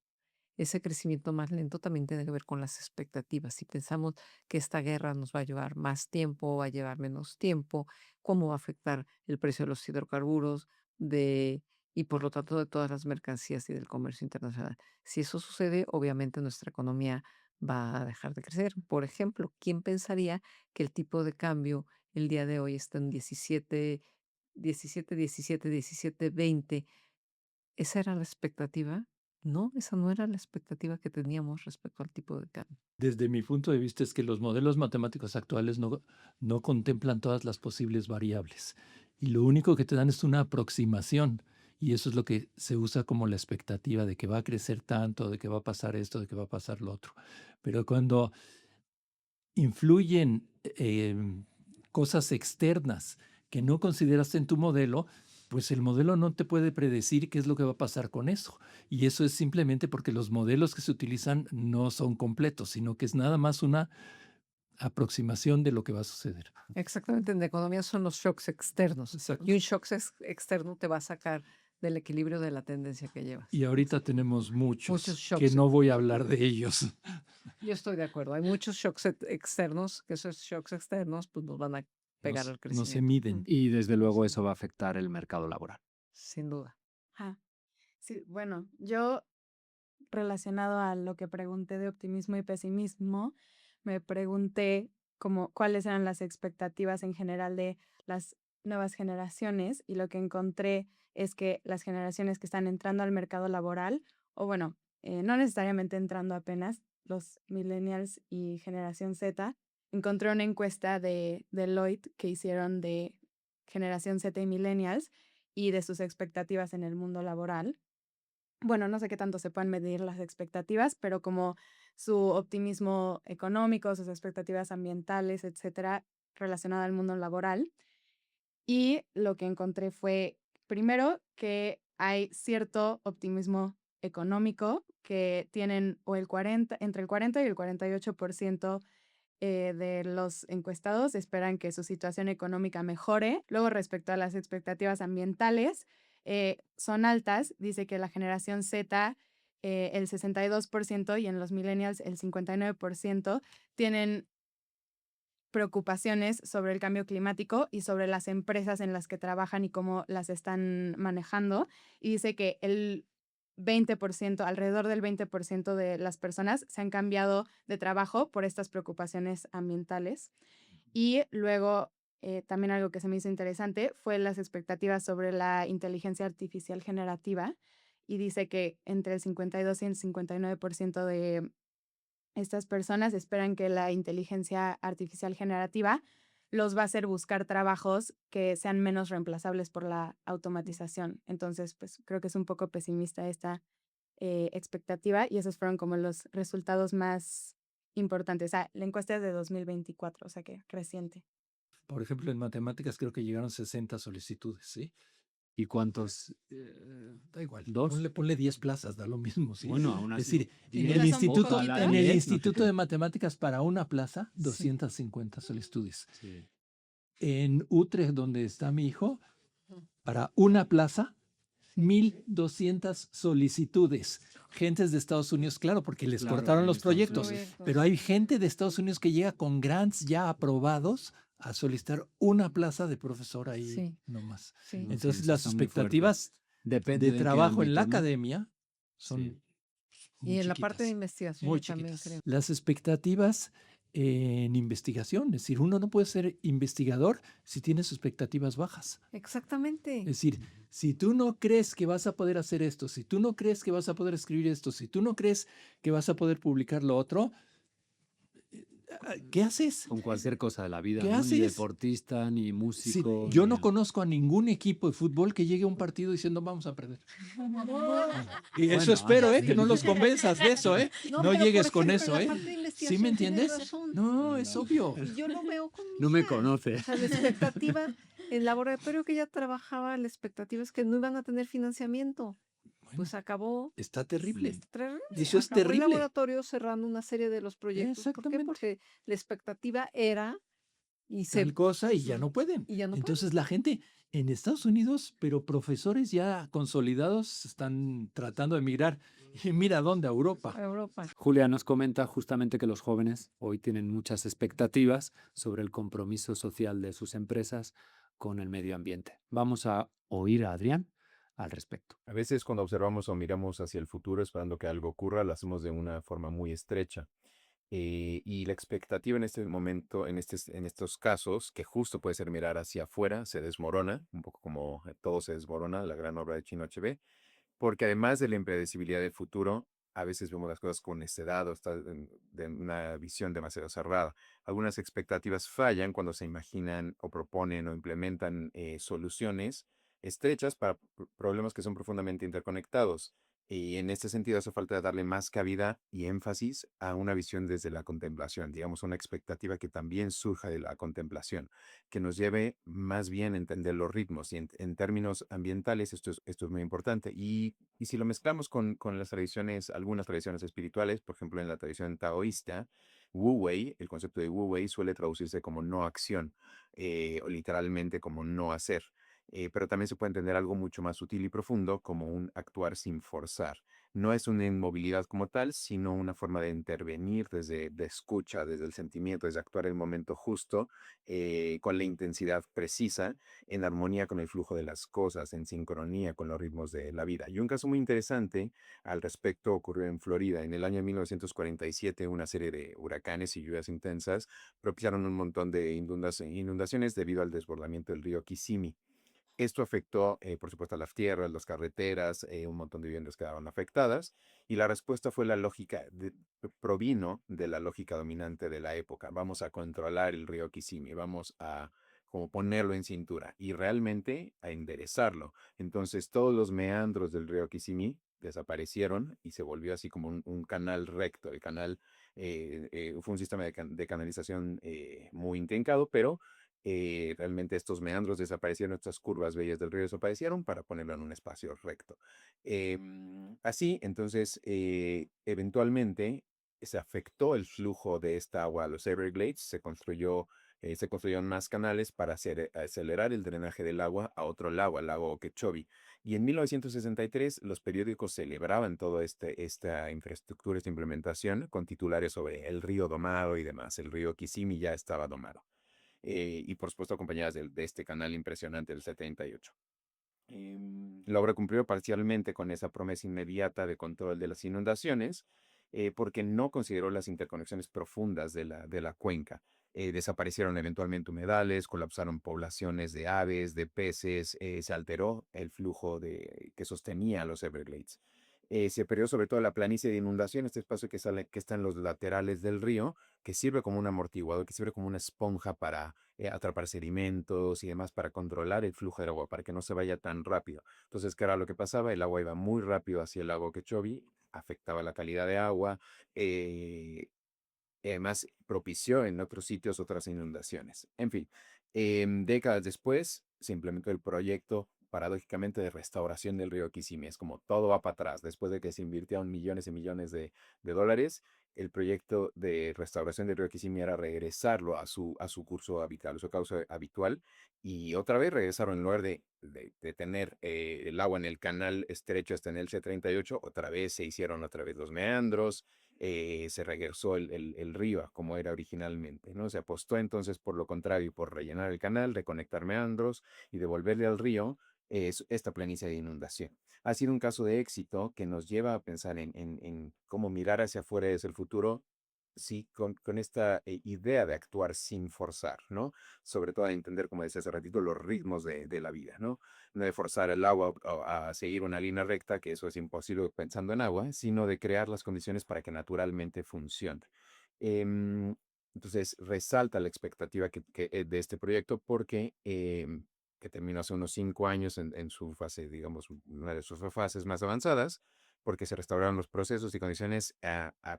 [SPEAKER 4] Ese crecimiento más lento también tiene que ver con las expectativas. Si pensamos que esta guerra nos va a llevar más tiempo, va a llevar menos tiempo, ¿cómo va a afectar el precio de los hidrocarburos y por lo tanto de todas las mercancías y del comercio internacional? Si eso sucede, obviamente nuestra economía va a dejar de crecer. Por ejemplo, ¿quién pensaría que el tipo de cambio el día de hoy está en 17, 20? ¿Esa era la expectativa? No, esa no era la expectativa que teníamos respecto al tipo de cambio.
[SPEAKER 5] Desde mi punto de vista es que los modelos matemáticos actuales no contemplan todas las posibles variables y lo único que te dan es una aproximación y eso es lo que se usa como la expectativa de que va a crecer tanto, de que va a pasar esto, de que va a pasar lo otro. Pero cuando influyen cosas externas que no consideras en tu modelo, pues el modelo no te puede predecir qué es lo que va a pasar con eso. Y eso es simplemente porque los modelos que se utilizan no son completos, sino que es nada más una aproximación de lo que va a suceder.
[SPEAKER 4] Exactamente, en economía son los shocks externos.
[SPEAKER 5] Exacto.
[SPEAKER 4] Y un shock externo te va a sacar del equilibrio de la tendencia que llevas.
[SPEAKER 5] Y ahorita tenemos muchos que
[SPEAKER 4] shocks.
[SPEAKER 5] no voy a hablar de ellos.
[SPEAKER 4] Yo estoy de acuerdo. Hay muchos shocks externos, que esos shocks externos pues nos van a pegar al
[SPEAKER 5] No
[SPEAKER 4] crecimiento.
[SPEAKER 5] se miden.
[SPEAKER 1] Y desde luego eso va a afectar el mercado laboral.
[SPEAKER 4] Sin duda.
[SPEAKER 3] Ajá. Sí, bueno, yo relacionado a lo que pregunté de optimismo y pesimismo, me pregunté como cuáles eran las expectativas en general de las nuevas generaciones y lo que encontré es que las generaciones que están entrando al mercado laboral, o bueno, no necesariamente entrando apenas, los millennials y generación Z, encontré una encuesta de Deloitte que hicieron de generación Z y millennials y de sus expectativas en el mundo laboral. Bueno, no sé qué tanto se pueden medir las expectativas, pero como su optimismo económico, sus expectativas ambientales, etcétera, relacionada al mundo laboral. Y lo que encontré fue, primero, que hay cierto optimismo económico que tienen o entre el 40 y el 48% de los encuestados esperan que su situación económica mejore. Luego, respecto a las expectativas ambientales, son altas. Dice que la generación Z, el 62% y en los millennials el 59% tienen preocupaciones sobre el cambio climático y sobre las empresas en las que trabajan y cómo las están manejando. Y dice que el 20%, alrededor del 20% de las personas se han cambiado de trabajo por estas preocupaciones ambientales. Y luego, también algo que se me hizo interesante fue las expectativas sobre la inteligencia artificial generativa. Y dice que entre el 52 y el 59% de estas personas esperan que la inteligencia artificial generativa los va a hacer buscar trabajos que sean menos reemplazables por la automatización. Entonces, pues creo que es un poco pesimista esta expectativa y esos fueron como los resultados más importantes. O sea, la encuesta es de 2024, o sea que reciente.
[SPEAKER 5] Por ejemplo, en matemáticas creo que llegaron 60 solicitudes, ¿sí?
[SPEAKER 1] ¿Y cuántos?
[SPEAKER 5] Da igual.
[SPEAKER 1] ¿Dos?
[SPEAKER 5] Ponle 10 plazas, da lo mismo, ¿sí?
[SPEAKER 1] Bueno, aún así.
[SPEAKER 5] Es decir, en
[SPEAKER 1] 10,
[SPEAKER 5] el instituto,
[SPEAKER 1] ojalá
[SPEAKER 5] en el
[SPEAKER 1] 10,
[SPEAKER 5] instituto de matemáticas para una plaza, 250 solicitudes.
[SPEAKER 1] Sí.
[SPEAKER 5] En Utrecht, donde está mi hijo, para una plaza, 1,200 solicitudes. Gentes de Estados Unidos, claro, porque les
[SPEAKER 1] Claro,
[SPEAKER 5] cortaron
[SPEAKER 1] en
[SPEAKER 5] los
[SPEAKER 1] Estados
[SPEAKER 5] proyectos,
[SPEAKER 1] Unidos.
[SPEAKER 5] pero hay gente de Estados Unidos que llega con grants ya aprobados a solicitar una plaza de profesor ahí
[SPEAKER 4] Sí.
[SPEAKER 5] nomás.
[SPEAKER 4] Sí.
[SPEAKER 1] No, sí,
[SPEAKER 5] Entonces
[SPEAKER 1] eso
[SPEAKER 5] las
[SPEAKER 1] está muy fuerte.
[SPEAKER 5] expectativas
[SPEAKER 1] Depende
[SPEAKER 5] de
[SPEAKER 1] qué
[SPEAKER 5] trabajo en la
[SPEAKER 1] ámbito, ¿no?
[SPEAKER 5] academia son
[SPEAKER 1] Sí.
[SPEAKER 5] muy
[SPEAKER 4] Y en la parte de
[SPEAKER 5] chiquitas,
[SPEAKER 4] investigación
[SPEAKER 5] muy
[SPEAKER 4] yo también
[SPEAKER 5] chiquitas.
[SPEAKER 4] creo.
[SPEAKER 5] Las expectativas en investigación, es decir, uno no puede ser investigador si tiene sus expectativas bajas.
[SPEAKER 4] Exactamente.
[SPEAKER 5] Es decir, si tú no crees que vas a poder hacer esto, si tú no crees que vas a poder escribir esto, si tú no crees que vas a poder publicar lo otro, ¿qué haces?
[SPEAKER 1] Con cualquier cosa de la vida,
[SPEAKER 5] ¿Qué
[SPEAKER 1] ¿no? Ni
[SPEAKER 5] haces?
[SPEAKER 1] deportista, ni
[SPEAKER 5] Sí,
[SPEAKER 1] músico.
[SPEAKER 5] yo
[SPEAKER 1] ni
[SPEAKER 5] no
[SPEAKER 1] el-
[SPEAKER 5] conozco a ningún equipo de fútbol que llegue a un partido diciendo vamos a perder. Y eso
[SPEAKER 1] Bueno,
[SPEAKER 5] espero,
[SPEAKER 1] así
[SPEAKER 5] que no los
[SPEAKER 1] es.
[SPEAKER 5] convenzas de eso, No
[SPEAKER 4] pero,
[SPEAKER 5] llegues
[SPEAKER 4] por
[SPEAKER 5] con
[SPEAKER 4] ejemplo,
[SPEAKER 5] eso,
[SPEAKER 4] en la parte de
[SPEAKER 5] ¿Sí me
[SPEAKER 4] investigación tienes
[SPEAKER 5] entiendes?
[SPEAKER 4] razón.
[SPEAKER 5] No, es obvio.
[SPEAKER 4] Y yo lo veo con mi
[SPEAKER 1] No me
[SPEAKER 4] hija.
[SPEAKER 1] conoce.
[SPEAKER 4] O sea, la expectativa, el laboratorio que ella trabajaba, la expectativa es que no iban a tener financiamiento. Pues acabó.
[SPEAKER 5] Está terrible.
[SPEAKER 4] Terrible.
[SPEAKER 5] Eso es
[SPEAKER 4] Acabó el
[SPEAKER 5] terrible.
[SPEAKER 4] laboratorio cerrando una serie de los proyectos. ¿Por qué?
[SPEAKER 5] Exactamente.
[SPEAKER 4] Porque la expectativa era y se
[SPEAKER 5] Tal cosa y ya no pueden.
[SPEAKER 4] y ya no pueden.
[SPEAKER 5] Entonces la gente en Estados Unidos, pero profesores ya consolidados están tratando de emigrar. Y mira dónde, a Europa.
[SPEAKER 4] a Europa.
[SPEAKER 1] Julia nos comenta justamente que los jóvenes hoy tienen muchas expectativas sobre el compromiso social de sus empresas con el medio ambiente. Vamos a oír a Adrián al respecto.
[SPEAKER 11] A veces cuando observamos o miramos hacia el futuro esperando que algo ocurra, lo hacemos de una forma muy estrecha. Y la expectativa en este momento, en estos casos, que justo puede ser mirar hacia afuera, se desmorona, un poco como todo se desmorona, la gran obra de Chino HB, porque además de la impredecibilidad del futuro, a veces vemos las cosas con necedad o de una visión demasiado cerrada. Algunas expectativas fallan cuando se imaginan o proponen o implementan soluciones estrechas para problemas que son profundamente interconectados. Y en este sentido hace falta darle más cabida y énfasis a una visión desde la contemplación, digamos, una expectativa que también surja de la contemplación, que nos lleve más bien a entender los ritmos. Y en términos ambientales esto es muy importante. Y si lo mezclamos con las tradiciones, algunas tradiciones espirituales, por ejemplo, en la tradición taoísta, Wu Wei, el concepto de Wu Wei suele traducirse como no acción, o literalmente como no hacer. Pero también se puede entender algo mucho más sutil y profundo como un actuar sin forzar. No es una inmovilidad como tal, sino una forma de intervenir desde de escucha, desde el sentimiento, desde actuar en el momento justo, con la intensidad precisa, en armonía con el flujo de las cosas, en sincronía con los ritmos de la vida. Y un caso muy interesante al respecto ocurrió en Florida. En el año 1947, una serie de huracanes y lluvias intensas propiciaron un montón de inundaciones debido al desbordamiento del río Kissimmee. Esto afectó, por supuesto, a las tierras, las carreteras, un montón de viviendas quedaron afectadas y la respuesta fue la lógica, provino de la lógica dominante de la época. Vamos a controlar el río Kissimmee, vamos a como ponerlo en cintura y realmente a enderezarlo. Entonces todos los meandros del río Kissimmee desaparecieron y se volvió así como un canal recto. El canal fue un sistema de canalización muy intrincado, pero realmente estos meandros desaparecieron, estas curvas bellas del río desaparecieron para ponerlo en un espacio recto. Así, entonces, eventualmente se afectó el flujo de esta agua a los Everglades, se construyeron más canales para acelerar el drenaje del agua a otro lago, al lago Okeechobee. Y en 1963 los periódicos celebraban toda esta infraestructura, esta implementación, con titulares sobre el río domado y demás. El río Kissimmee ya estaba domado y por supuesto acompañadas de este canal impresionante del 78. La obra cumplió parcialmente con esa promesa inmediata de control de las inundaciones, porque no consideró las interconexiones profundas de la cuenca. Desaparecieron eventualmente humedales, colapsaron poblaciones de aves, de peces, se alteró el flujo que sostenía a los Everglades. Se perdió sobre todo la planicie de inundación, este espacio que está en los laterales del río, que sirve como un amortiguador, que sirve como una esponja para atrapar sedimentos y demás, para controlar el flujo del agua, para que no se vaya tan rápido. Entonces, ¿qué era lo que pasaba? El agua iba muy rápido hacia el lago Okeechobee, afectaba la calidad de agua, y además propició en otros sitios otras inundaciones. En fin, décadas después se implementó el proyecto paradójicamente de restauración del río Kissimmee. Es como todo va para atrás. Después de que se invirtieron millones y millones de dólares, el proyecto de restauración del río Kissimmee era regresarlo a su curso habitual, a su cauce habitual. Y otra vez regresaron, en lugar de tener el agua en el canal estrecho hasta en el C38, otra vez se hicieron otra vez los meandros, se regresó el río a como era originalmente, ¿no? Se apostó entonces por lo contrario, por rellenar el canal, reconectar meandros y devolverle al río esta planicie de inundación. Ha sido un caso de éxito que nos lleva a pensar en cómo mirar hacia afuera desde el futuro, sí, con esta idea de actuar sin forzar, ¿no? Sobre todo a entender, como decía hace ratito, los ritmos de la vida, ¿no? No de forzar el agua a seguir una línea recta, que eso es imposible pensando en agua, sino de crear las condiciones para que naturalmente funcione. Em, entonces, resalta la expectativa de este proyecto porque que terminó hace unos 5 años en su fase, digamos, una de sus fases más avanzadas, porque se restauraron los procesos y condiciones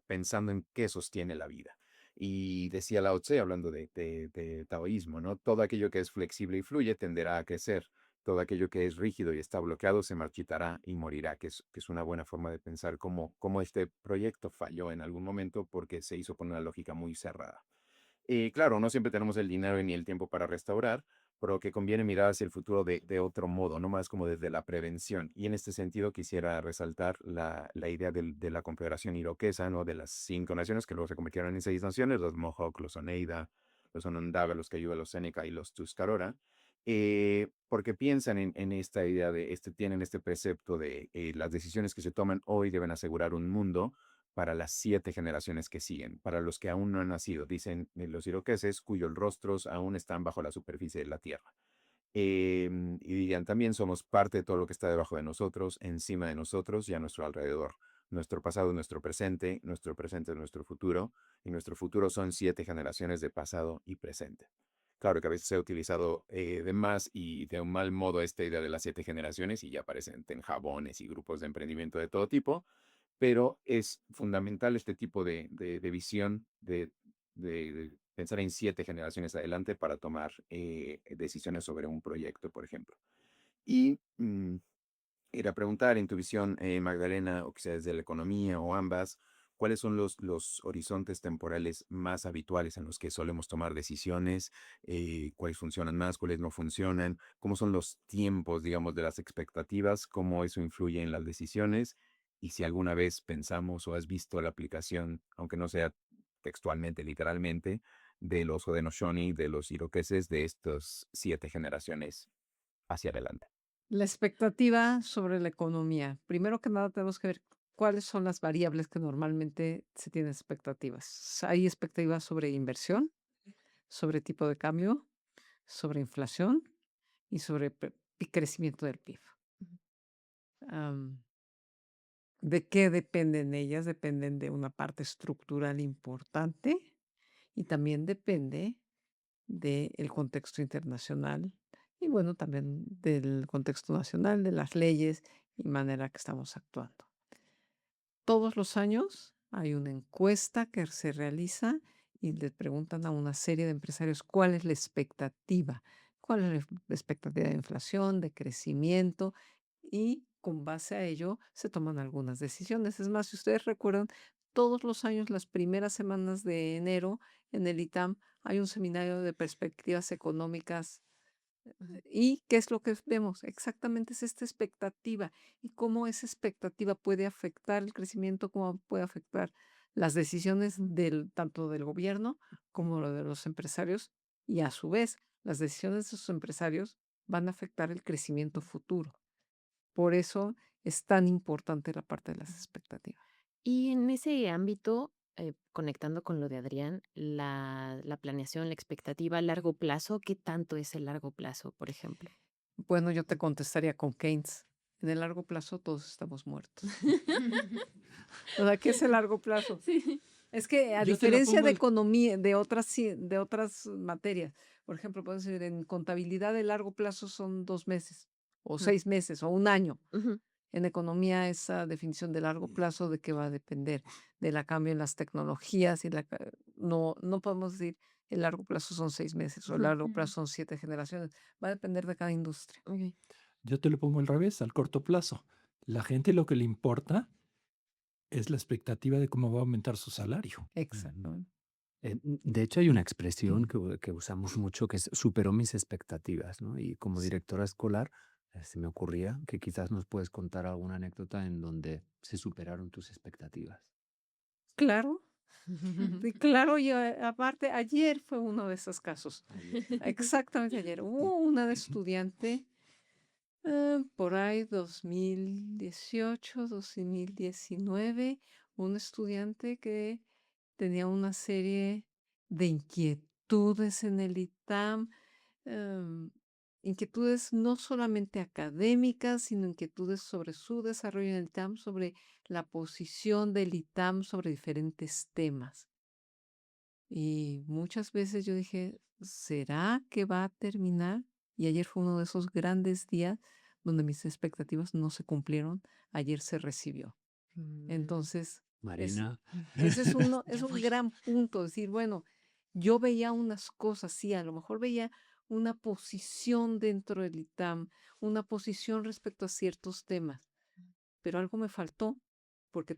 [SPEAKER 11] pensando en qué sostiene la vida. Y decía Lao Tse, hablando de taoísmo, ¿no? Todo aquello que es flexible y fluye tenderá a crecer. Todo aquello que es rígido y está bloqueado se marchitará y morirá, que es una buena forma de pensar cómo este proyecto falló en algún momento porque se hizo con una lógica muy cerrada. Y claro, no siempre tenemos el dinero ni el tiempo para restaurar, pero que conviene mirar hacia el futuro de otro modo, no más como desde la prevención. Y en este sentido quisiera resaltar la idea de la Confederación Iroquesa, ¿no? De las 5 naciones que luego se convirtieron en 6 naciones, los Mohawk, los Oneida, los Onondaga, los Cayuga, los Seneca y los Tuscarora, porque piensan en esta idea tienen este precepto de las decisiones que se toman hoy deben asegurar un mundo para las 7 generaciones que siguen, para los que aún no han nacido, dicen los iroqueses, cuyos rostros aún están bajo la superficie de la tierra. Y dirían también somos parte de todo lo que está debajo de nosotros, encima de nosotros y a nuestro alrededor. Nuestro pasado es nuestro presente es nuestro futuro, y nuestro futuro son 7 generaciones de pasado y presente. Claro que a veces se ha utilizado de más y de un mal modo esta idea de las 7 generaciones y ya aparecen en jabones y grupos de emprendimiento de todo tipo, pero es fundamental este tipo de visión de pensar en 7 generaciones adelante para tomar decisiones sobre un proyecto, por ejemplo. Y ir a preguntar en tu visión, Magdalena, o quizás desde la economía o ambas, ¿cuáles son los horizontes temporales más habituales en los que solemos tomar decisiones? ¿Cuáles funcionan más? ¿Cuáles no funcionan? ¿Cómo son los tiempos, digamos, de las expectativas? ¿Cómo eso influye en las decisiones? Y si alguna vez pensamos o has visto la aplicación, aunque no sea textualmente, literalmente, de los Haudenosaunee, de los iroqueses, de estas 7 generaciones hacia adelante.
[SPEAKER 4] La expectativa sobre la economía. Primero que nada, tenemos que ver cuáles son las variables que normalmente se tienen expectativas. Hay expectativas sobre inversión, sobre tipo de cambio, sobre inflación y sobre crecimiento del PIB. Am, ¿De qué dependen ellas? Dependen de una parte estructural importante y también depende del contexto internacional y bueno, también del contexto nacional, de las leyes y manera que estamos actuando. Todos los años hay una encuesta que se realiza y le preguntan a una serie de empresarios cuál es la expectativa, cuál es la expectativa de inflación, de crecimiento y con base a ello se toman algunas decisiones. Es más, si ustedes recuerdan, todos los años, las primeras semanas de enero en el ITAM hay un seminario de perspectivas económicas. ¿Y qué es lo que vemos? Exactamente es esta expectativa y cómo esa expectativa puede afectar el crecimiento, cómo puede afectar las decisiones tanto del gobierno como lo de los empresarios y a su vez las decisiones de los empresarios van a afectar el crecimiento futuro. Por eso es tan importante la parte de las expectativas.
[SPEAKER 2] Y en ese ámbito, conectando con lo de Adrián, la planeación, la expectativa a largo plazo, ¿qué tanto es el largo plazo, por ejemplo?
[SPEAKER 4] Bueno, yo te contestaría con Keynes. En el largo plazo todos estamos muertos. O sea, ¿qué es el largo plazo?
[SPEAKER 2] Sí.
[SPEAKER 4] Es que a
[SPEAKER 5] Yo te la
[SPEAKER 4] diferencia
[SPEAKER 5] pongo
[SPEAKER 4] de
[SPEAKER 5] al-
[SPEAKER 4] economía, de otras materias, por ejemplo, puedo decir, en contabilidad de largo plazo son 2 meses, o 6 meses, o un año.
[SPEAKER 2] Ujú.
[SPEAKER 4] En economía, esa definición de largo plazo, ¿de qué va a depender? De la cambio en las tecnologías no podemos decir el largo plazo son 6 meses o el
[SPEAKER 2] Ujú.
[SPEAKER 4] largo plazo son 7 generaciones. Va a depender de cada industria.
[SPEAKER 2] Ok.
[SPEAKER 5] Yo te lo pongo al revés, al corto plazo. La gente lo que le importa es la expectativa de cómo va a aumentar su salario.
[SPEAKER 4] Exacto.
[SPEAKER 1] De hecho, hay una expresión que usamos mucho que es superó mis expectativas, ¿no? Y como
[SPEAKER 4] Sí.
[SPEAKER 1] directora escolar, se me ocurría que quizás nos puedes contar alguna anécdota en donde se superaron tus expectativas.
[SPEAKER 4] Claro, sí, claro, y aparte, ayer fue uno de esos casos. Exactamente ayer. Hubo una de estudiante, por ahí 2018, 2019, un estudiante que tenía una serie de inquietudes en el ITAM, em, inquietudes no solamente académicas, sino inquietudes sobre su desarrollo en el ITAM, sobre la posición del ITAM sobre diferentes temas. Y muchas veces yo dije, ¿será que va a terminar? Y ayer fue uno de esos grandes días donde mis expectativas no se cumplieron. Ayer se recibió. Entonces,
[SPEAKER 1] Marina.
[SPEAKER 4] ese es un gran punto. Decir, bueno, yo veía unas cosas, sí, a lo mejor veía una posición dentro del ITAM, una posición respecto a ciertos temas, pero algo me faltó, porque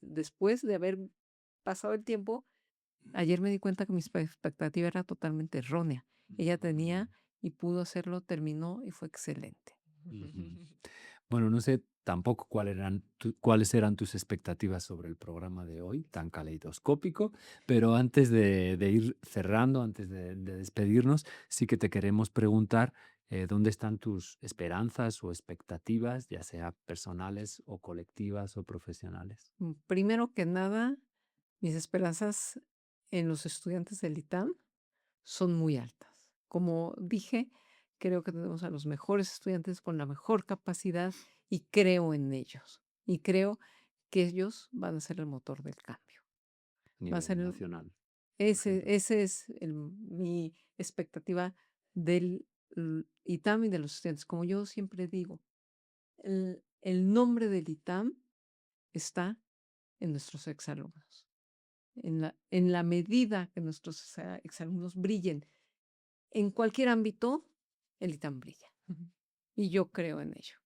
[SPEAKER 4] después de haber pasado el tiempo, ayer me di cuenta que mi expectativa era totalmente errónea. Ella tenía y pudo hacerlo, terminó y fue excelente.
[SPEAKER 1] Ujú. Bueno, no sé tampoco cuáles eran tus expectativas sobre el programa de hoy, tan caleidoscópico, pero antes de ir cerrando, antes de despedirnos, sí que te queremos preguntar dónde están tus esperanzas o expectativas, ya sea personales o colectivas o profesionales.
[SPEAKER 4] Primero que nada, mis esperanzas en los estudiantes del ITAM son muy altas. Como dije, creo que tenemos a los mejores estudiantes con la mejor capacidad y creo en ellos. Y creo que ellos van a ser el motor del cambio.
[SPEAKER 1] A
[SPEAKER 4] Va a
[SPEAKER 1] nivel
[SPEAKER 4] ser
[SPEAKER 1] nacional, por
[SPEAKER 4] ese,
[SPEAKER 1] ejemplo.
[SPEAKER 4] ese es mi expectativa del ITAM y de los estudiantes. Como yo siempre digo, el nombre del ITAM está en nuestros exalumnos. En la medida que nuestros exalumnos brillen en cualquier ámbito, el ITAM brilla. Y yo creo en ello.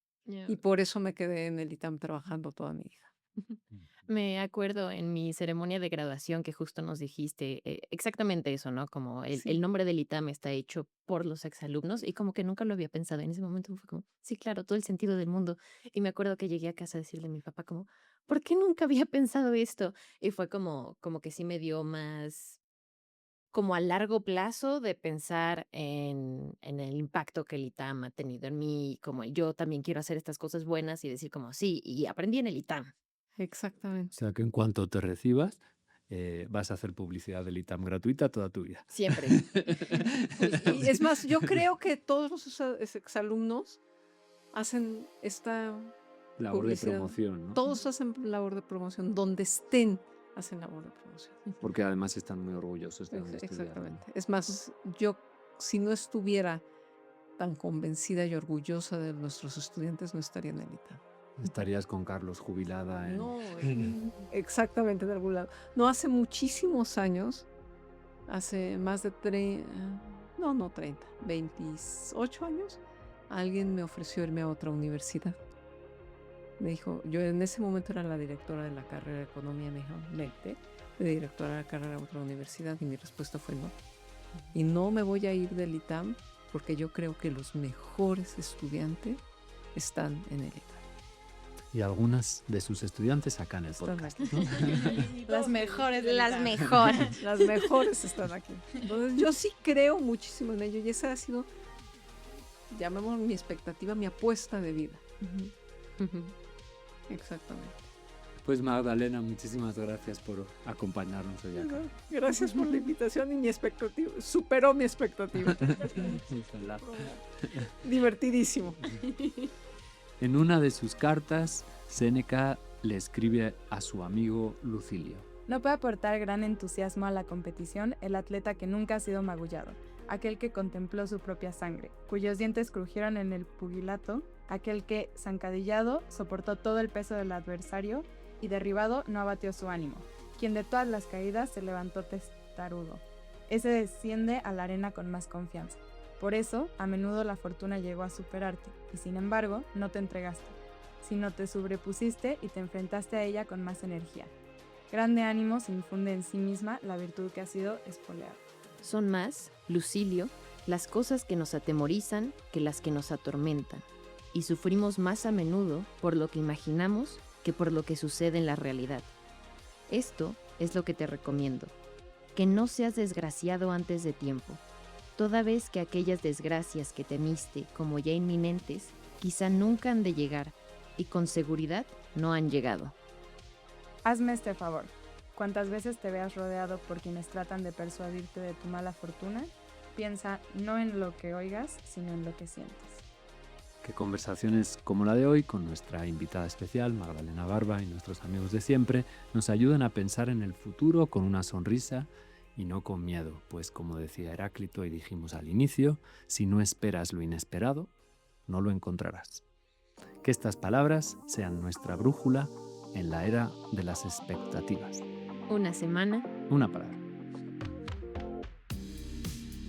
[SPEAKER 4] Y por eso me quedé en el ITAM trabajando toda mi vida.
[SPEAKER 2] Me acuerdo en mi ceremonia de graduación que justo nos dijiste exactamente eso, ¿no? Como el nombre del ITAM está hecho por los exalumnos y como que nunca lo había pensado. En ese momento fue como, sí, claro, todo el sentido del mundo. Y me acuerdo que llegué a casa a decirle a mi papá como, ¿por qué nunca había pensado esto? Y fue como que sí me dio más como a largo plazo de pensar en el impacto que el ITAM ha tenido en mí, como yo también quiero hacer estas cosas buenas y decir como sí, y aprendí en el ITAM.
[SPEAKER 1] O
[SPEAKER 4] Exactamente.
[SPEAKER 1] sea que en cuanto te recibas, vas a hacer publicidad del ITAM gratuita toda tu vida.
[SPEAKER 2] Siempre.
[SPEAKER 4] Y es más, yo creo que todos los exalumnos hacen esta
[SPEAKER 1] Labor de
[SPEAKER 4] publicidad.
[SPEAKER 1] promoción, ¿no?
[SPEAKER 4] Todos hacen labor de promoción, donde estén hacen labor de promoción.
[SPEAKER 1] Porque además están muy orgullosos de donde estudiaron.
[SPEAKER 4] Exactamente. Es más, yo si no estuviera tan convencida y orgullosa de nuestros estudiantes, no estaría en el ITAM.
[SPEAKER 1] Estarías con Carlos jubilada en...
[SPEAKER 4] No, exactamente, de algún lado. No, hace muchísimos años, hace más de 28 años, alguien me ofreció irme a otra universidad. Me dijo, yo en ese momento era la directora de la carrera de Economía, me dijo, vete de directora de la carrera a otra universidad, y mi respuesta fue no. Y no me voy a ir del ITAM porque yo creo que los mejores estudiantes están en el ITAM.
[SPEAKER 1] Y algunas de sus estudiantes acá en el
[SPEAKER 4] Están
[SPEAKER 1] podcast.
[SPEAKER 4] aquí.
[SPEAKER 3] Las mejores.
[SPEAKER 2] Las mejores.
[SPEAKER 4] Las mejores están aquí. Entonces, yo sí creo muchísimo en ello y esa ha sido, llamémoslo mi expectativa, mi apuesta de vida. Exactamente.
[SPEAKER 1] Pues Magdalena, muchísimas gracias por acompañarnos hoy acá.
[SPEAKER 4] Gracias por la invitación y mi expectativa, superó mi expectativa.
[SPEAKER 1] Ojalá.
[SPEAKER 4] Divertidísimo.
[SPEAKER 1] En una de sus cartas, Séneca le escribe a su amigo Lucilio.
[SPEAKER 3] No puede aportar gran entusiasmo a la competición el atleta que nunca ha sido magullado, aquel que contempló su propia sangre, cuyos dientes crujieron en el pugilato, aquel que, zancadillado, soportó todo el peso del adversario y derribado no abatió su ánimo, quien de todas las caídas se levantó testarudo. Ese desciende a la arena con más confianza. Por eso, a menudo la fortuna llegó a superarte, y sin embargo, no te entregaste, sino te sobrepusiste y te enfrentaste a ella con más energía. Grande ánimo se infunde en sí misma la virtud que ha sido espoleada.
[SPEAKER 2] Son más, Lucilio, las cosas que nos atemorizan que las que nos atormentan, y sufrimos más a menudo por lo que imaginamos que por lo que sucede en la realidad. Esto es lo que te recomiendo, que no seas desgraciado antes de tiempo, toda vez que aquellas desgracias que temiste como ya inminentes, quizá nunca han de llegar, y con seguridad no han llegado.
[SPEAKER 3] Hazme este favor. Cuantas veces te veas rodeado por quienes tratan de persuadirte de tu mala fortuna, piensa no en lo que oigas, sino en lo que sientes.
[SPEAKER 1] Que conversaciones como la de hoy, con nuestra invitada especial, Magdalena Barba, y nuestros amigos de siempre, nos ayuden a pensar en el futuro con una sonrisa y no con miedo, pues como decía Heráclito y dijimos al inicio, si no esperas lo inesperado, no lo encontrarás. Que estas palabras sean nuestra brújula en la era de las expectativas.
[SPEAKER 2] Una semana,
[SPEAKER 1] una palabra.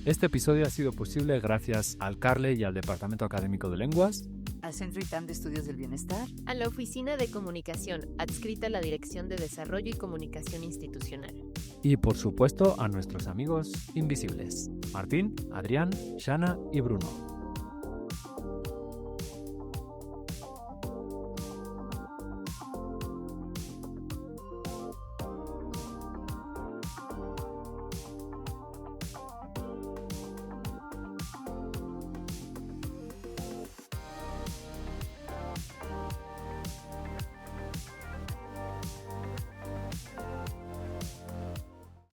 [SPEAKER 1] Este episodio ha sido posible gracias al CARLE y al Departamento Académico de Lenguas,
[SPEAKER 6] al Centro ITAM de Estudios del Bienestar,
[SPEAKER 2] a la Oficina de Comunicación, adscrita a la Dirección de Desarrollo y Comunicación Institucional.
[SPEAKER 1] Y por supuesto a nuestros amigos invisibles, Martín, Adrián, Shana y Bruno.